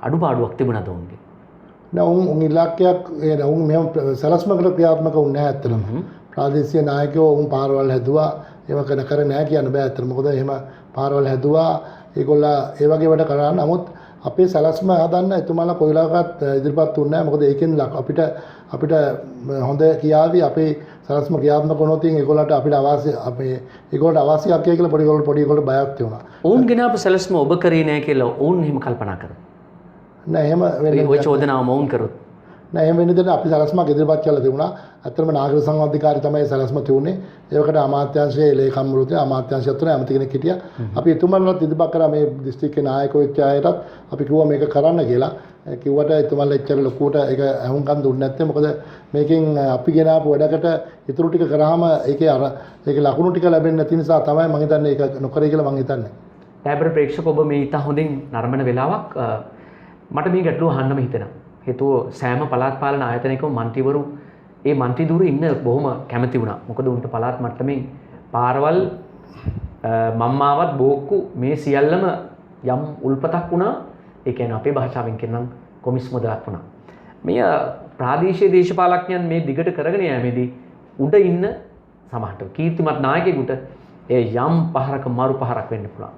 S1: අඩුපාඩුවක් තිබුණාද ඔවුන්ගේ?
S2: නෑ උන් ඉලක්කයක් උන් මෙහෙම සලස්මකට ක්‍රියාත්මක වුණේ නැහැ ඇත්තටම. ප්‍රාදේශීය නායකයෝ උන් පාරවල් හැදුවා. ඒව කරේ නැහැ කියන්න බෑ ඇත්තට. මොකද එහෙම පාරවල් හැදුවා ඒගොල්ලා ඒ වගේ වැඩ කරා. නමුත් අපේ සැලැස්ම හදන්න එතුමාලා කොයිලාකත් ඉදිරිපත් වුණේ නැහැ. මොකද ඒකෙන් අපිට හොඳ කියාවි අපේ සැලැස්ම ක්‍රියාත්මක වුණොත් ඒගොල්ලන්ට අපිට ඒගොල්ලන්ට අවශ්‍යයක් කියලා පොඩි ඒගොල්ලෝ බයක් තියුණා.
S1: ඔවුන් ගෙනාපු සැලැස්ම ඔබ කරේ නැහැ කියලා ඔවුන් එහෙම කල්පනා කරා.
S2: නෑ එහෙම වෙන්නේ
S1: ඔය චෝදනාව මොවුන් කරොත්
S2: නෑ එහෙම වෙන්නේ දැන් අපි සැලැස්මක් ඉදිරිපත් කළා තිබුණා. ඇත්තටම නාගරික සංවර්ධිකාරී තමයි සැලැස්ම තියුනේ. ඒකට අමාත්‍යාංශයේ ලේකම්වරු තියෙන අමාත්‍යාංශයත් තුන ඇමති කෙනෙක් හිටියා. අපි එතුමන්ලත් ඉදිරිපත් කරා මේ දිස්ත්‍රික්කේ නායකයෝ එක්ක අයටත් අපි කිව්වා මේක කරන්න කියලා. කිව්වට එතුමන්ලා එච්චර ලොකුවට ඒක අහුම්කම් දුන්නේ නැත්තේ. මොකද මේකෙන් අපි ගෙනාපු වැඩකට ඉතුරු ටික කරාම ඒකේ ලකුණු ටික ලැබෙන්නේ නැති නිසා තමයි මම හිතන්නේ ඒක නොකරයි කියලා මම හිතන්නේ.
S1: ලැබර ප්‍රේක්ෂක ඔබ මේ ඉතා හොඳින් නරඹන වෙලාවක් මට මේ ගැටලුව අහන්නම හිතෙනවා. හේතුව සෑම පළාත් පාලන ආයතනයකම මන්ත්‍රීවරු ඒ මන්ත්‍රී ධුරේ ඉන්න බොහොම කැමති වුණා. මොකද උන්ට පළාත් මට්ටමේ පාරවල් මම්මාවත් බෝක්කු මේ සියල්ලම යම් උල්පතක් වුණා. ඒ කියන්නේ අපේ භාෂාවෙන් කියනනම් කොමිස් මුදලක් වුණා. මෙය ප්‍රාදේශීය දේශපාලඥයන් මේ දිගට කරගෙන යෑමේදී උඩ ඉන්න සමහරට කීර්තිමත් නායකයෙකුට ඒ යම් පහරක මරු පහරක් වෙන්න පුළුවන්.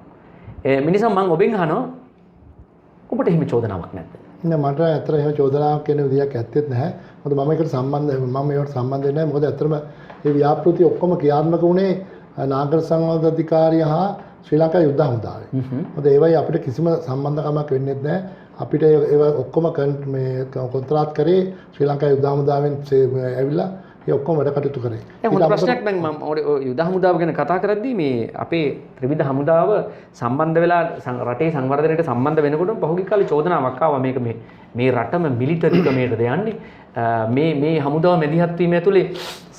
S1: මිනිසම් මම ඔබෙන් අහනවා ඔබට එහෙම චෝදනාවක් නැද්ද?
S2: නෑ මට ඇත්තට එහෙම චෝදනාවක් කියන විදියක් ඇත්තෙත් නැහැ. මොකද මම ඒකට සම්බන්ධ නැහැ. මොකද ඇත්තටම මේ ව්‍යාපෘති ඔක්කොම ක්‍රියාත්මක වුණේ නාගරික සංවර්ධන අධිකාරිය හා ශ්‍රී ලංකා යුද්ධ හමුදාවේ. මොකද ඒවයි අපිට කිසිම සම්බන්ධකමක් වෙන්නේ නැහැ. අපිට ඒව ඔක්කොම මේ කොන්ත්‍රාත් කරේ ශ්‍රී ලංකා යුද්ධ හමුදාවෙන් ඇවිල්ලා ඒ ඔක්කොම වැඩ කටයුතු කරේ.
S1: හොඳ ප්‍රශ්නයක් දැන් මම යුද හමුදාව ගැන කතා කරද්දී මේ අපේ ත්‍රිවිධ හමුදාව සම්බන්ධ වෙලා රටේ සංවර්ධනයට සම්බන්ධ වෙනකොට පහුගිය කාලේ චෝදනාවක් ආවා මේක මේ රටම මිලිටරි ක්‍රමයටද යන්නේ මේ හමුදාව මැදිහත් වීම ඇතුලේ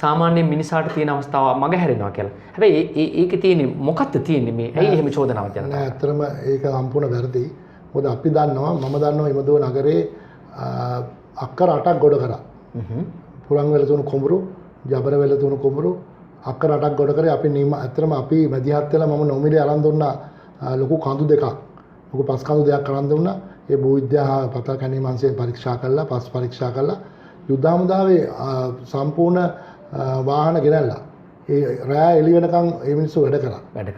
S1: සාමාන්‍ය මිනිසාට තියෙන අවස්ථාව මගහැරෙනවා කියලා. හැබැයි ඒකේ තියෙන්නේ මොකක්ද තියෙන්නේ මේ ඇයි එහෙම චෝදනාවක් යනවා?
S2: නෑ ඇත්තටම ඒක සම්පූර්ණ වැරදි. මොකද අපි දන්නවා මම දන්නවා ඉමදුව නගරේ අක්කර 8ක් ගොඩ කරා. පුරන් වෙල තුණු කුඹුරු, ජබර වෙල තුණු කුඹුරු අක්කර 8ක් ගොඩ කරේ අපි ඇත්තටම අපි මැදිහත් වෙලා මම නොමිලේ අරන් දුන්නා ලොකු කඳු දෙකක්. ලොකු පස් කඳු දෙකක් අරන් දුන්නා. ඒ භූවිද්‍යා පතා කැණීම් අංශයෙන් පරීක්ෂා කළා, පස් පරීක්ෂා කළා. යුද්ධ හමුදාවේ සම්පූර්ණ වාහන ගෙනල්ලා ඒ රෑ එළි වෙනකන් ඒ මිනිස්සු වැඩ කරා. වැඩ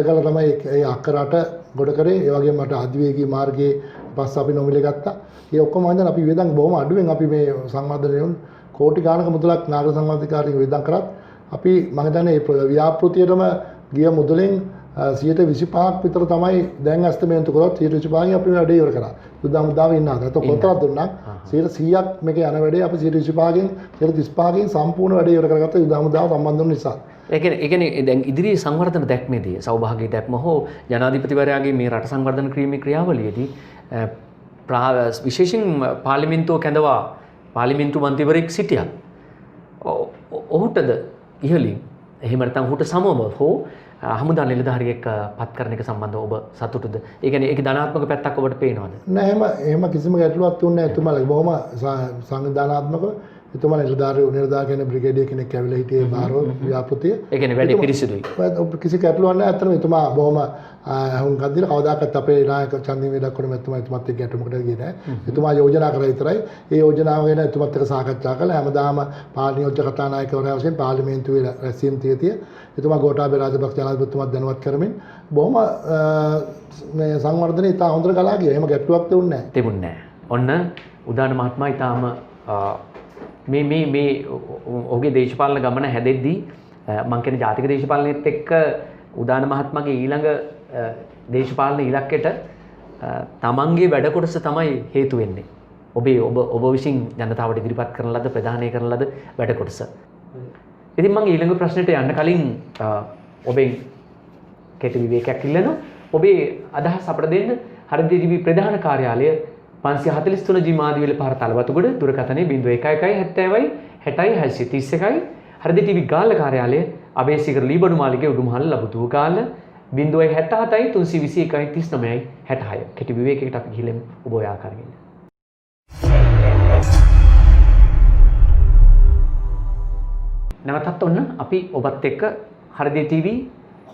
S2: කළා තමයි ඒ අක්කර 8 ගොඩ කරේ. ඒ වගේම මට අධිවේගී මාර්ගයේ පස් අපි නොමිලේ ගත්තා. ඒ ඔක්කොම හන්දන අපි වේදන් බොහොම අඩුවෙන් අපි මේ සංවර්ධනය කෝටි ගානක මුදලක් නාගරික සංවර්ධනකාරිය වේදන් කරත් අපි මම හිතන්නේ මේ ව්‍යාපෘතියටම ගිය මුදලෙන් 125ක් විතර තමයි දැන් ඇස්තමේන්තු කරොත් 125න් අපි වැඩේ ඉවර කරා. යුද්ධ හමුදාවේ ඉන්න අතර කොන්ත්‍රාත් දුන්නා 100ක් මේකේ යන වැඩේ අපි 125න් 135න් සම්පූර්ණ වැඩේ ඉවර කරගත්ත යුද්ධ හමුදාව සම්බන්ධ වුන නිසා.
S1: ඒ කියන්නේ දැන් ඉදිරි සංවර්ධන දැක්මේදී සෞභාග්‍ය දැක්ම හෝ ජනාධිපතිවරයාගේ මේ රට සංවර්ධන කිරීමේ ක්‍රියාවලියේදී විශේෂයෙන් පාර්ලිමේන්තුව කැඳවා පාර්ලිමේන්තු මන්ත්‍රීවරයෙක් සිටියා. ඔහුටද ඉහළින් එහෙම නැත්නම් ඔහුට සමව හෝ හමුදා නිලධාරියෙක් පත් කරන එක සම්බන්ධව ඔබ සතුටුද? ඒ කියන්නේ ඒකේ ධනාත්මක පැත්තක් ඔබට පේනවද?
S2: නෑ එහෙම කිසිම ගැටලුවක් තුන්නේ නැහැ. එතුමාලා බොහොම සංවිධානාත්මකව එතුමාලා නිලධාරී කෙනෙක් බ්‍රිගේඩියර් කෙනෙක් ඇවිල්ලා හිටියේ බාරව ව්‍යාපෘතිය.
S1: ඒ කියන්නේ වැඩි පිරිසිදුයි.
S2: කිසි ගැටලුවක් නැහැ. අතන එතුමා බොහොම හුඟක් දින කවදාකවත් අපේ නායක චන්දිම වේදක්කොඩ එතුමත් එක්ක ගැටුමකට ගියේ නැහැ. එතුමා යෝජනා කරලා විතරයි. ඒ යෝජනාව ගැන එතුමත් එක්ක සාකච්ඡා කළා. හැමදාම පාර්ලිමේන්තු කතානායකවරයා වශයෙන් පාර්ලිමේන්තුවේ රැස්වීම් තියතිය එතුමා ගෝඨාභය රාජපක්ෂ ජනාධිපතිතුමාත් දැනුවත් කරමින් බොහොම මේ සංවර්ධනය ඉතා හොඳට ගලා ගියා. එහෙම ගැටලුවක් තිබුණේ නැහැ. ඔන්න උදාන මහත්මයා ඊටාම මේ ඔහුගේ දේශපාලන ගමන හැදෙද්දී මම කියන්නේ ජාතික දේශපාලනයේත් එක්ක උදාන මහත්මයාගේ ඊළඟ දේශපාලන ඉලක්කයට තමන්ගේ වැඩ කොටස තමයි හේතු වෙන්නේ. ඔබ විසින් ජනතාවට ඉදිරිපත් කරන ලද ප්‍රදානය කරන ලද වැඩ කොටස. ඉතින් මම ඊළඟ ප්‍රශ්නෙට යන්න කලින් ඔබෙන් කෙටි විවේකයක් ඉල්ලනවා. ඔබේ අදහස් අපට දෙන්න හරිද ටීවී ප්‍රධාන කාර්යාලය 543 ජි මාදිවිල පාර තලවතුගොඩ දුරකථනයේ 0111 70 60 631යි හරිද ටීවී ගාල්ල කාර්යාලය අබේසිකර ලීබඩු මාලිගයේ උඩුමහල් ලබුතුව ගාල්ල 077යි 321යි 39යි 66 කෙටි විවේකයකට අපි ගිහින් ඔබ ඔය ආකාරයෙන් නැවතත් ඔන්න අපි ඔබත් එක්ක හරිද ටීවී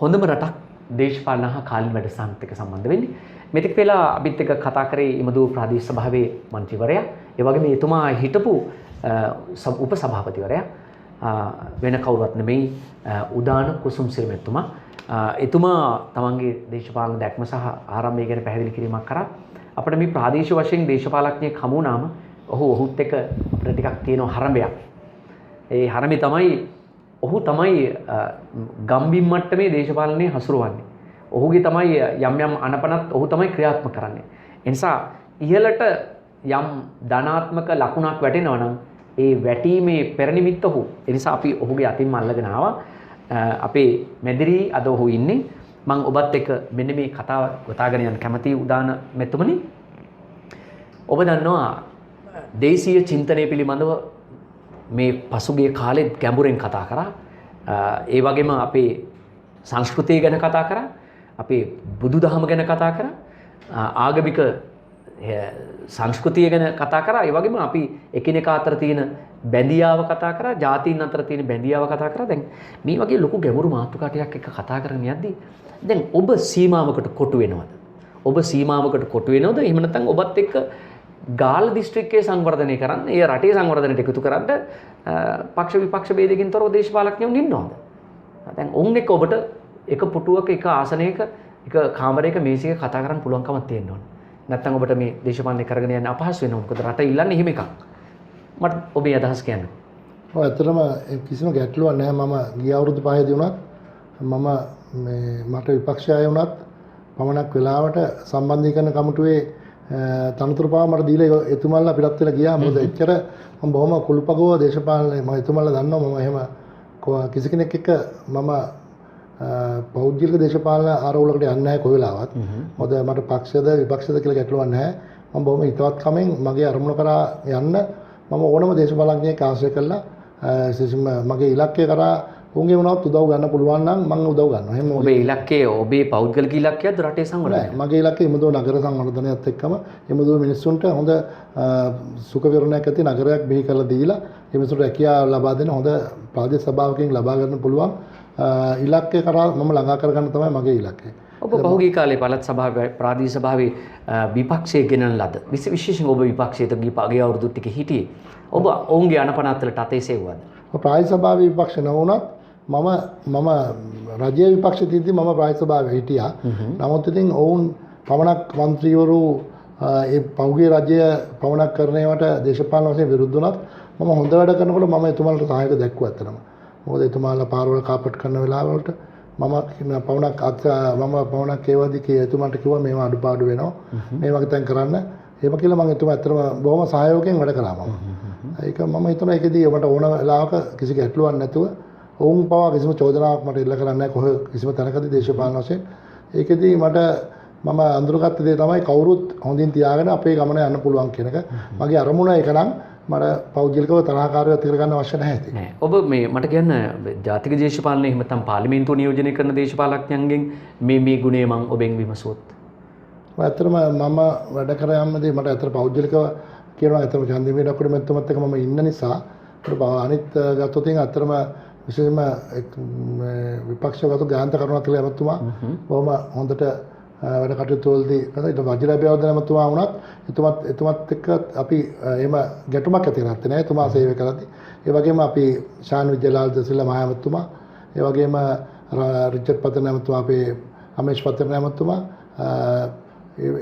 S2: හොඳම රටක් දේශපාලන හා කාලීන වැඩසටහනත් එක්ක සම්බන්ධ වෙන්නේ. මෙතෙක් වෙලා අපිත් එක්ක කතා කරේ ඉමදු ප්‍රාදේශ සභාවේ මන්ත්‍රීවරයා, ඒ වගේම එතුමා හිටපු උපසභාපතිවරයා වෙන කවුරුවත් නෙමෙයි උදාන කුසුම්සිරි මෙතුමා. එතුමා තමන්ගේ දේශපාලන දැක්ම සහ ආරම්භය ගැන පැහැදිලි කිරීමක් කරා. අපිට මේ ප්‍රාදේශීය වශයෙන් දේශපාලඥයෙක් හමු වුණාම ඔහුත් එක්ක අපිට ටිකක් තියෙන හරඹයක්. ඒ හරමේ තමයි ඔහු තමයි ගම්බිම් මට්ටමේ දේශපාලනයේ හසුරුවන්නේ. ඔහුගේ තමයි යම් අනපනත් ඔහු තමයි ක්‍රියාත්මක කරන්නේ. ඒ නිසා ඉහළට යම් ධනාත්මක ලකුණක් වැටෙනවා නම් ඒ වැටීමේ පෙරනිමිත්ත ඔහු. ඒ නිසා අපි ඔහුගේ අතින්ම අල්ලගෙන ආවා. අපේ මැදිරි අද ඔහු ඉන්නේ. මම ඔබත් එක්ක මෙන්න මේ කතාව ගොතාගෙන යන්න කැමතියි උදාන මෙතුමනි. ඔබ දන්නවා දේශීය චින්තනය පිළිබඳව මේ පසුගිය කාලෙත් ගැඹුරෙන් කතා කරා. ඒ වගේම අපේ සංස්කෘතිය ගැන කතා කරා. අපේ බුදුදහම ගැන කතා කරා. ආගමික
S1: සංස්කෘතිය ගැන කතා කරා. ඒ වගේම අපි එකිනෙකා අතර තියෙන බැඳියාව කතා කරා, ජාතීන් අතර තියෙන බැඳියාව කතා කරා. දැන් මේ වගේ ලොකු ගැඹුරු මාතෘකා ටිකක් එක කතා කරගෙන යද්දී දැන් ඔබ සීමාවකට කොටු වෙනවද? ඔබ සීමාවකට කොටු වෙනවද? එහෙම නැත්නම් ඔබත් එක්ක ගාල්ල දිස්ත්‍රික්කයේ සංවර්ධනය කරන්න, ඒ රටේ සංවර්ධනයට එකතු කරන්න පක්ෂ විපක්ෂ ભેදකින් තොරව දේශපාලඥයන් ඉන්නවද? දැන් ඔවුන් එක්ක ඔබට එක පුටුවක, එක ආසනයක, එක කාමරයක මේසයක කතා කරන්න පුළුවන්කමක් තියෙන්න ඕන. නැත්නම් ඔබට මේ දේශපාලනය කරගෙන යන්න අපහසු වෙනවා. මොකද රට ඉල්ලන්නේ එහෙම එකක්. මට ඔබේ අදහස් කියන්න.
S2: ඔව් ඇත්තටම කිසිම ගැටලුවක් නැහැ. මම ගිය අවුරුදු 5දී වුණත් මම මට විපක්ෂය වුණත් පමණක් වෙලාවට සම්බන්ධීකරණ කමිටුවේ තනතුරු පාව මට දීලා එතුමන්ලා පිටත් වෙලා ගියා. මොකද එච්චර මම බොහොම කුළුපගව දේශපාලනේ මම එතුමන්ලා දන්නවා. මම එහෙම කිසි කෙනෙක් එක්ක මම පෞද්ගලික දේශපාලන ආරවුලකට යන්නේ නැහැ කොයි වෙලාවත්. මොකද මට පක්ෂද විපක්ෂද කියලා ගැටලුවක් නැහැ. මම බොහොම හිතවත්කමෙන් මගේ අරමුණ කරා යන්න මම ඕනම දේශපාලඥයෙක් ආශ්‍රය කළා. මගේ ඉලක්කය කරා උන්ගේ වුණත් උදව් ගන්න පුළුවන් නම් මම උදව් ගන්නවා. එහෙනම්
S1: ඔබේ ඉලක්කය ඔබේ පෞද්ගලික ඉලක්කයද රටේ සංවර්ධනය?
S2: මගේ ඉලක්කය එමුදෝ නගර සංවර්ධනයත් එක්කම එමුදෝ මිනිස්සුන්ට හොඳ සුඛ විහරණයක් ඇති නගරයක් බිහි කරලා දීලා ඒ මිනිස්සුන්ට රැකියාව ලබා දෙන හොඳ ප්‍රාදේශීය සභාවකින් ලබා ගන්න පුළුවන් ඉලක්කය කරා මම ළඟා කරගන්න තමයි මගේ ඉලක්කය.
S1: ඔබ පහුගිය කාලේ පළාත් සභාවේ ප්‍රාදේශීය සභාවේ විපක්ෂයේ ගෙනන ලද විශේෂයෙන් ඔබ විපක්ෂයට ගිය අවුරුදු ටික හිටියේ. ඔබ ඔවුන්ගේ අනපනත්වලට අතේ සෙව්වද?
S2: ප්‍රාදේශීය සභාවේ විපක්ෂ නොවුණත් මම රජයේ විපක්ෂ තියදී මම ප්‍රාදේශීය සභාවේ හිටියා. නමුත් ඉතින් ඔවුන් පමණක් മന്ത്രിවරු ඒ පෞද්ගලික රජය පමණක් කරන ඒවාට දේශපාලන වශයෙන් විරුද්ධ වුණත් මම හොඳ වැඩ කරනකොට මම එතුමාලට සහායක දැක්වුවා ඇත්තටම. මොකද එතුමාලා පාරවල් කාපට් කරන වෙලාවලට මම පමණක් ඒවාදී එතුමාට කිව්වා මේවා අඩුපාඩු වෙනවා. මේ වගේ තැන් කරන්න. එහෙම කියලා මම එතුමා ඇත්තටම බොහොම සහයෝගයෙන් වැඩ කළා මම. ඒක මම හිතනවා ඒකෙදී මට ඕන වෙලාවක කිසි ගැටලුවක් නැතුව ඔවුන් පවා කිසිම චෝදනාවක් මට එල්ල කරන්නේ නැහැ කොහේ කිසිම තැනකදී දේශපාලන වශයෙන්. ඒකෙදී මම අඳුරගත්ත දේ තමයි කවුරුත් හොඳින් තියාගෙන අපේ ගමන යන්න පුළුවන් කියන එක. මගේ අරමුණ ඒක නම් මට පෞද්ගලිකව තරහකාරයව ඇති කරගන්න අවශ්‍ය නැහැ ඉතින්.
S1: නෑ. ඔබ මට කියන්න ජාතික දේශපාලනයේ එහෙම නැත්නම් පාර්ලිමේන්තුව නියෝජනය කරන දේශපාලඥයන්ගෙන් මේ ගුණය මම ඔබෙන් විමසුවොත්.
S2: ඇත්තටම මම වැඩ කර යන්නදී මට ඇත්තට පෞද්ගලිකව කියනවා ඇත්තටම චන්දිමේ ඩොක්ටර් මෙතුමත් එක්ක මම ඉන්න නිසා අනිත් ගත්තොත් ඇත්තටම විශේෂයෙන්ම විපක්ෂගත ගාන්ත කරුණාතිලක එතුමා බොහොම හොඳට වැඩ කටයුතු වලදී ඊට වජිරාභ්‍යවර්ධන එතුමා වුණත් එතුමත් එක්ක අපි එහෙම ගැටුමක් ඇති කරගත්තේ නැහැ එතුමා සේවය කරද්දී. ඒ වගේම අපි ශාන් විජයලාල් දසිල්ල මහමතුමා, ඒ වගේම රිචඩ් පතරණමතුමා, අපේ අමේෂ් පතරණමතුමා,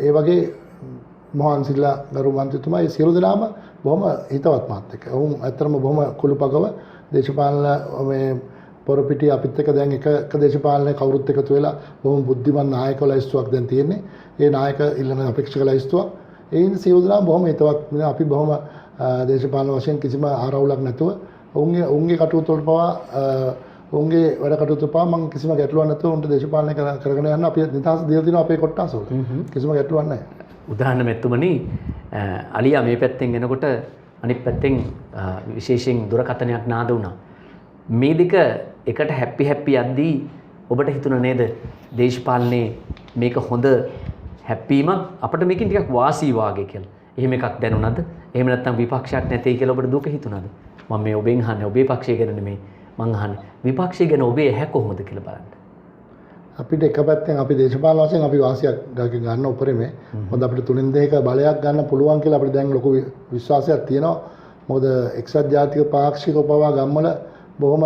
S2: ඒ වගේ මොහන් සිල්ලා ගරු මන්ත්‍රීතුමා මේ සියලු දෙනාම බොහොම හිතවත් මාත් එක්ක. ඔවුන් ඇත්තටම බොහොම කුළුපගව දේශපාලන මේ පොරපිටිය අපිත් එක්ක දැන් එක දේශපාලනයේ කවුරුත් එකතු වෙලා බොහොම බුද්ධිමත් නායක ලයිස්තුවක් දැන් තියෙන්නේ. ඒ නායක ඉල්ලන අපේක්ෂක ලයිස්තුවක්. ඒයින් සියලු දෙනා බොහොම හිතවත්. අපි බොහොම දේශපාලන වශයෙන් කිසිම ආරවුලක් නැතුව ඔවුන්ගේ කටයුතු වල පවා ඔවුන්ගේ වැඩ කටයුතු පවා මම කිසිම ගැටලුවක් නැතුව උන්ට දේශපාලනය කරගෙන යන්න අපි නිදහස දීලා තිනවා අපේ කොට්ටාස වල. කිසිම ගැටලුවක් නැහැ.
S1: උදාහරණ මෙතුමනි අලියා මේ පැත්තෙන් එනකොට අනිත් පැත්තෙන් විශේෂයෙන් දුරකථනයක් නාද වුණා. මේ දෙක එකට හැපි යද්දී ඔබට හිතුණා නේද දේශපාලනේ මේක හොඳ හැප්පීමක් අපිට මේකෙන් ටිකක් වාසී වාගේ කියලා. එහෙම එකක් දැනුණාද? එහෙම නැත්නම් විපක්ෂයක් නැtei කියලා ඔබට දුක හිතුණාද? මම මේ ඔබෙන් අහන්නේ ඔබේ පක්ෂය ගැන නෙමෙයි. මං අහන්නේ විපක්ෂය ගැන ඔබේ ඇහැ කොහොමද කියලා බලන්න.
S2: අපිට එක පැත්තෙන් අපි දේශපාලන වශයෙන් අපි වාසියක් ගන්න උපරිමේ. මොකද අපිට තුනෙන් දෙකක බලයක් ගන්න පුළුවන් කියලා අපිට දැන් ලොකු විශ්වාසයක් තියෙනවා. මොකද එක්සත් ජාතික පාක්ෂිකව පවා ගම්වල බොහොම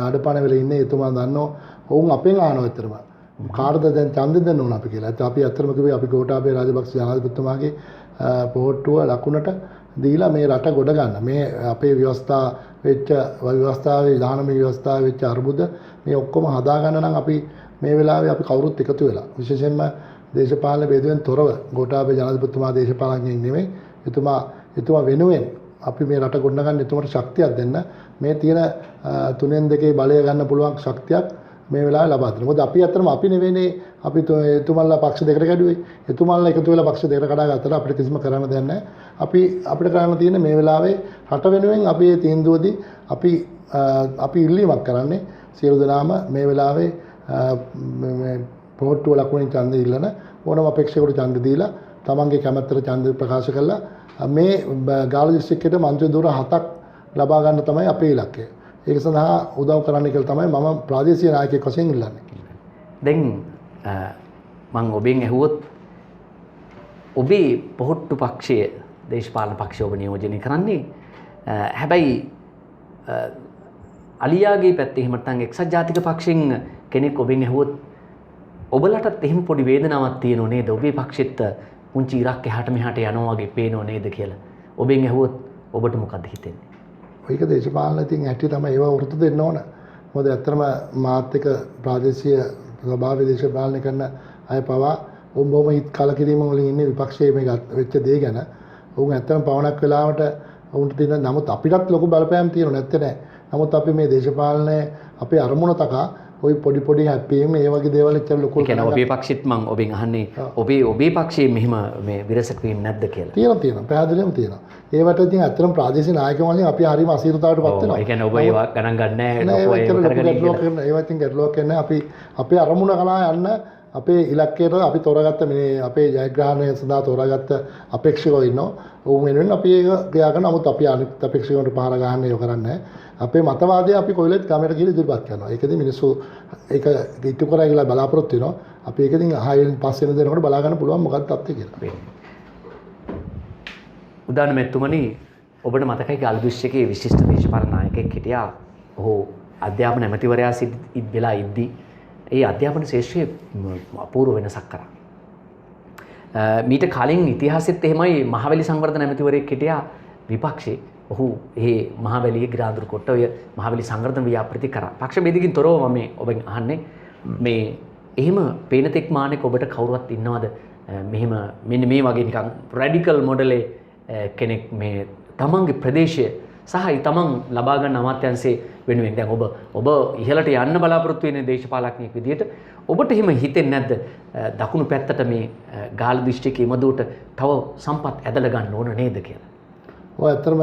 S2: අඩපාණ වෙලා ඉන්නේ. එතුමා දන්නවා ඔවුන් අපෙන් ආනවා ඇත්තටම. කාටද දැන් ඡන්දෙ දෙන්න ඕන අපි කියලා. අපි ඇත්තටම කිව්වේ අපි ගෝඨාභය රාජපක්ෂ ජනාධිපතිතුමාගේ පොහොට්ටුව ලකුණට දීලා මේ රට ගොඩ ගන්න. මේ අපේ ව්‍යවස්ථාවේ විධානමය ව්‍යවස්ථාවේ වෙච්ච අර්බුද මේ ඔක්කොම හදා ගන්න නම් අපි මේ වෙලාවේ අපි කවුරුත් එකතු වෙලා විශේෂයෙන්ම දේශපාලන ભેදයෙන් තොරව ගෝඨාභය ජනාධිපතිතුමා දේශපාලනඥයෙක් නෙමෙයි. එතුමා වෙනුවෙන් අපි මේ රට ගොඩනගන්න එතුමාට ශක්තියක් දෙන්න මේ තියෙන තුනෙන් දෙකේ බලය ගන්න පුළුවන් ශක්තියක් මේ වෙලාවේ ලබා දෙන්න. මොකද අපි අතරම අපි නෙවෙයිනේ අපි එතුමන්ලා පක්ෂ දෙකට කැඩුවේ. එතුමන්ලා එකතු වෙලා පක්ෂ දෙකට කඩා ගත්තට අපිට කිසිම කරන්න දෙයක් නැහැ. අපිට කරන්න තියෙන්නේ මේ වෙලාවේ රට වෙනුවෙන් අපි මේ තීන්දුවදී අපි ඉල්ලීමක් කරන්නේ සියලු දෙනාම මේ වෙලාවේ මේ පොහොට්ටුව ලකුණින් ඡන්ද ඉල්ලන ඕනම අපේක්ෂකවට ඡන්ද දීලා තමන්ගේ කැමැත්තට ඡන්දය ප්‍රකාශ කළා මේ ගාල්ල දිස්ත්‍රික්කයට මන්ත්‍රී ධූර 7ක් ලබා ගන්න තමයි අපේ ඉලක්කය. ඒක සඳහා උදව් කරන්න කියලා තමයි මම ප්‍රාදේශීය නායකයෙක් වශයෙන් ඉල්ලන්නේ.
S1: දැන් මම ඔබෙන් ඇහුවොත් ඔබේ පොහොට්ටු පක්ෂය දේශපාලන පක්ෂය ඔබ නියෝජනය කරන්නේ හැබැයි අලියාගේ පැත්තේ එහෙම නැත්නම් එක්සත් ජාතික පක්ෂෙන් කෙනෙක් ඔබෙන් ඇහුවොත් ඔබලටත් එහෙම පොඩි වේදනාවක් තියෙනව නේද? ඔබේ පක්ෂෙත් පුංචි ඉරක් එහාට මෙහාට යනවා වගේ පේනව නේද කියලා. ඔබෙන් ඇහුවොත් ඔබට මොකද හිතෙන්නේ?
S2: ඔයක දේශපාලන ඉතින් ඇටි තමයි ඒවා වෘත දෙන්න ඕන. මොකද ඇත්තටම මාත් එක්ක ප්‍රාදේශීය ස්වභාවයේ දේශපාලනය කරන අය පවා බොහොම හිත කලකිරීම වලින් ඉන්නේ විපක්ෂයේ මේ වෙච්ච දේ ගැන. උන් ඇත්තටම පවණක් වෙලාවට උන්ට තියෙන නමුත් අපිටත් ලොකු බලපෑම් තියෙනව නැත්තේ නෑ. නමුත් අපි මේ දේශපාලනයේ අපේ අරමුණ තකා ওই පොඩි හැප්පීම් ඒ වගේ දේවල් එච්චර ලොකු
S1: ඒ කියන්නේ ඔබේ පක්ෂෙත් මම ඔබෙන් අහන්නේ ඔබේ පක්ෂයේ මෙහිම මේ විරසක වීම නැද්ද කියලා.
S2: තියෙනවා පැහැදිලිවම තියෙනවා. ඒවට ඉතින් ඇත්තටම ප්‍රාදේශීය නායකයන් වලින් අපි හරිම අසීරුතාවටපත් වෙනවා.
S1: ඒ කියන්නේ ඔබ ඒවා ගණන් ගන්න නැහැ.
S2: ඒවා ඉතින් ගැටලුවක් නැහැ. අපි අපේ අරමුණ කලා යන්න අපේ ඉලක්කයට අපි තෝරාගත්ත මේ අපේ ජයග්‍රහණය සඳහා තෝරාගත්ත අපේක්ෂකව ඉන්නවා. උන් වෙනුවෙන් අපි ඒක ක්‍රියා කරන නමුත් අපි අනිත් අපේක්ෂකවන්ට පහර ගන්න ඒව කරන්නේ අපේ මතවාදය අපි කොයිලෙත් ගමයට ගිහින් ඉදිරිපත් කරනවා. ඒකදී මිනිස්සු ඒක ඉටු කරා කියලා බලාපොරොත්තු වෙනවා. අපි ඒකෙන් 6 වෙනි 5 වෙනි දෙනකොට බලා ගන්න පුළුවන් මොකක්ද තත්ත්වය කියලා.
S1: උදාන මෙතුමනි ඔබට මතකයි ගාල්ල දිස්ත්‍රික්කයේ විශිෂ්ට දේශපාලන නායකයෙක් හිටියා. ඔහු අධ්‍යාපන ඇමතිවරයා වෙලා ඉද්දී ඒ අධ්‍යාපන ශේෂ්ත්‍රයේ අපූර්ව වෙනසක් කරා. මීට කලින් ඉතිහාසෙත් එහෙමයි මහවැලි සංවර්ධන ඇමතිවරයෙක් හිටියා විපක්ෂේ. ඔහු ඒ මහවැලියේ ග්‍රාන්දුරු කොට ඔය මහවැලි සංවර්ධන ව්‍යාපෘති කරා. පක්ෂ බෙදකින් තොරව මම ඔබෙන් අහන්නේ මේ එහෙම පේන තෙක් මානෙක ඔබට කවුරුවත් ඉන්නවද මෙහෙම මෙන්න මේ වගේ නිකන් රැඩිකල් මොඩලේ කෙනෙක් මේ තමන්ගේ ප්‍රදේශය සහ තමන් ලබා ගන්න අමාත්‍යාංශයේ වෙනුවෙන් දැන් ඔබ ඉහළට යන්න බලාපොරොත්තු වෙන දේශපාලඥයෙක් විදිහට ඔබට එහෙම හිතෙන්නේ නැද්ද දකුණු පැත්තට මේ ගාල්ල දිස්ත්‍රික්කයේ මදුවට තව සම්පත් ඇදලා ගන්න ඕන නේද කියලා?
S2: ඔය ඇත්තටම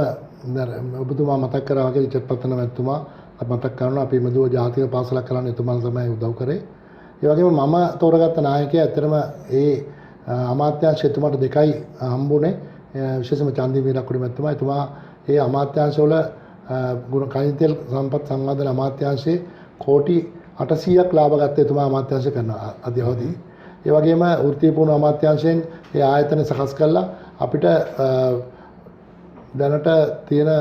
S2: ඔබතුමා මතක් කරා වගේ චප්පත්තන මැතිතුමා මතක් කරනවා අපි මදුව ජාතික පාසලක් කරන්න එතුමාලා තමයි උදව් කරේ. ඒ වගේම මම තෝරගත්ත නායකයා ඇත්තටම ඒ අමාත්‍යාංශ එතුමාට දෙකයි හම්බුනේ. විශේෂයෙන්ම චන්දි වීරක්කුඩි මැතිතුමා එතුමා ඒ අමාත්‍යාංශවල කනින් තෙල් සම්පත් සංවර්ධන අමාත්‍යාංශයේ කෝටි 800ක් ලාභ ගත්ත එතුමා අමාත්‍යාංශ කරන අධ්‍යවදී. ඒ වගේම වෘත්තීයපූර්ණ අමාත්‍යාංශයෙන් ඒ ආයතන සකස් කළා අපිට දැනට තියෙන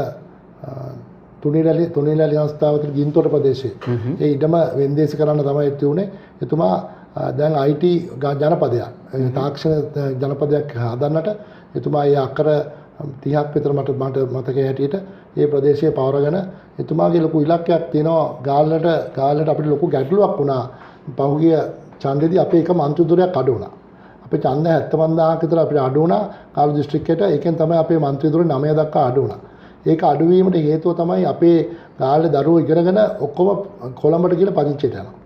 S2: තුනිරැලි සංස්ථාවට ගින්තොට ප්‍රදේශයේ ඒ ඉඩම වෙන්දේසි කරන්න තමයි තියුනේ. එතුමා දැන් IT ජනපදයක් තාක්ෂණ ජනපදයක් හදන්නට එතුමා ඒ අක්කර 30ක් විතර මට මතකයේ හැටියට ඒ ප්‍රදේශයේ පවරගෙන එතුමාගේ ලොකු ඉලක්කයක් තියෙනවා. ගාල්ලට අපිට ලොකු ගැටලුවක් වුණා. පහුගිය ඡන්දෙදී අපේ එක මන්ත්‍රී ධුරයක් අඩු වුණා. අපේ ඡන්ද 75000ක් විතර අපිට අඩු වුණා ගාල්ල දිස්ත්‍රික්කයට. ඒකෙන් තමයි අපේ මන්ත්‍රී ධුර 9 දක්වා අඩු වුණා. ඒක අඩු වීමට හේතුව තමයි අපේ ගාල්ලේ දරුවෝ ඉගෙනගෙන ඔක්කොම කොළඹට ගිහලා පදිංචියට යනවා.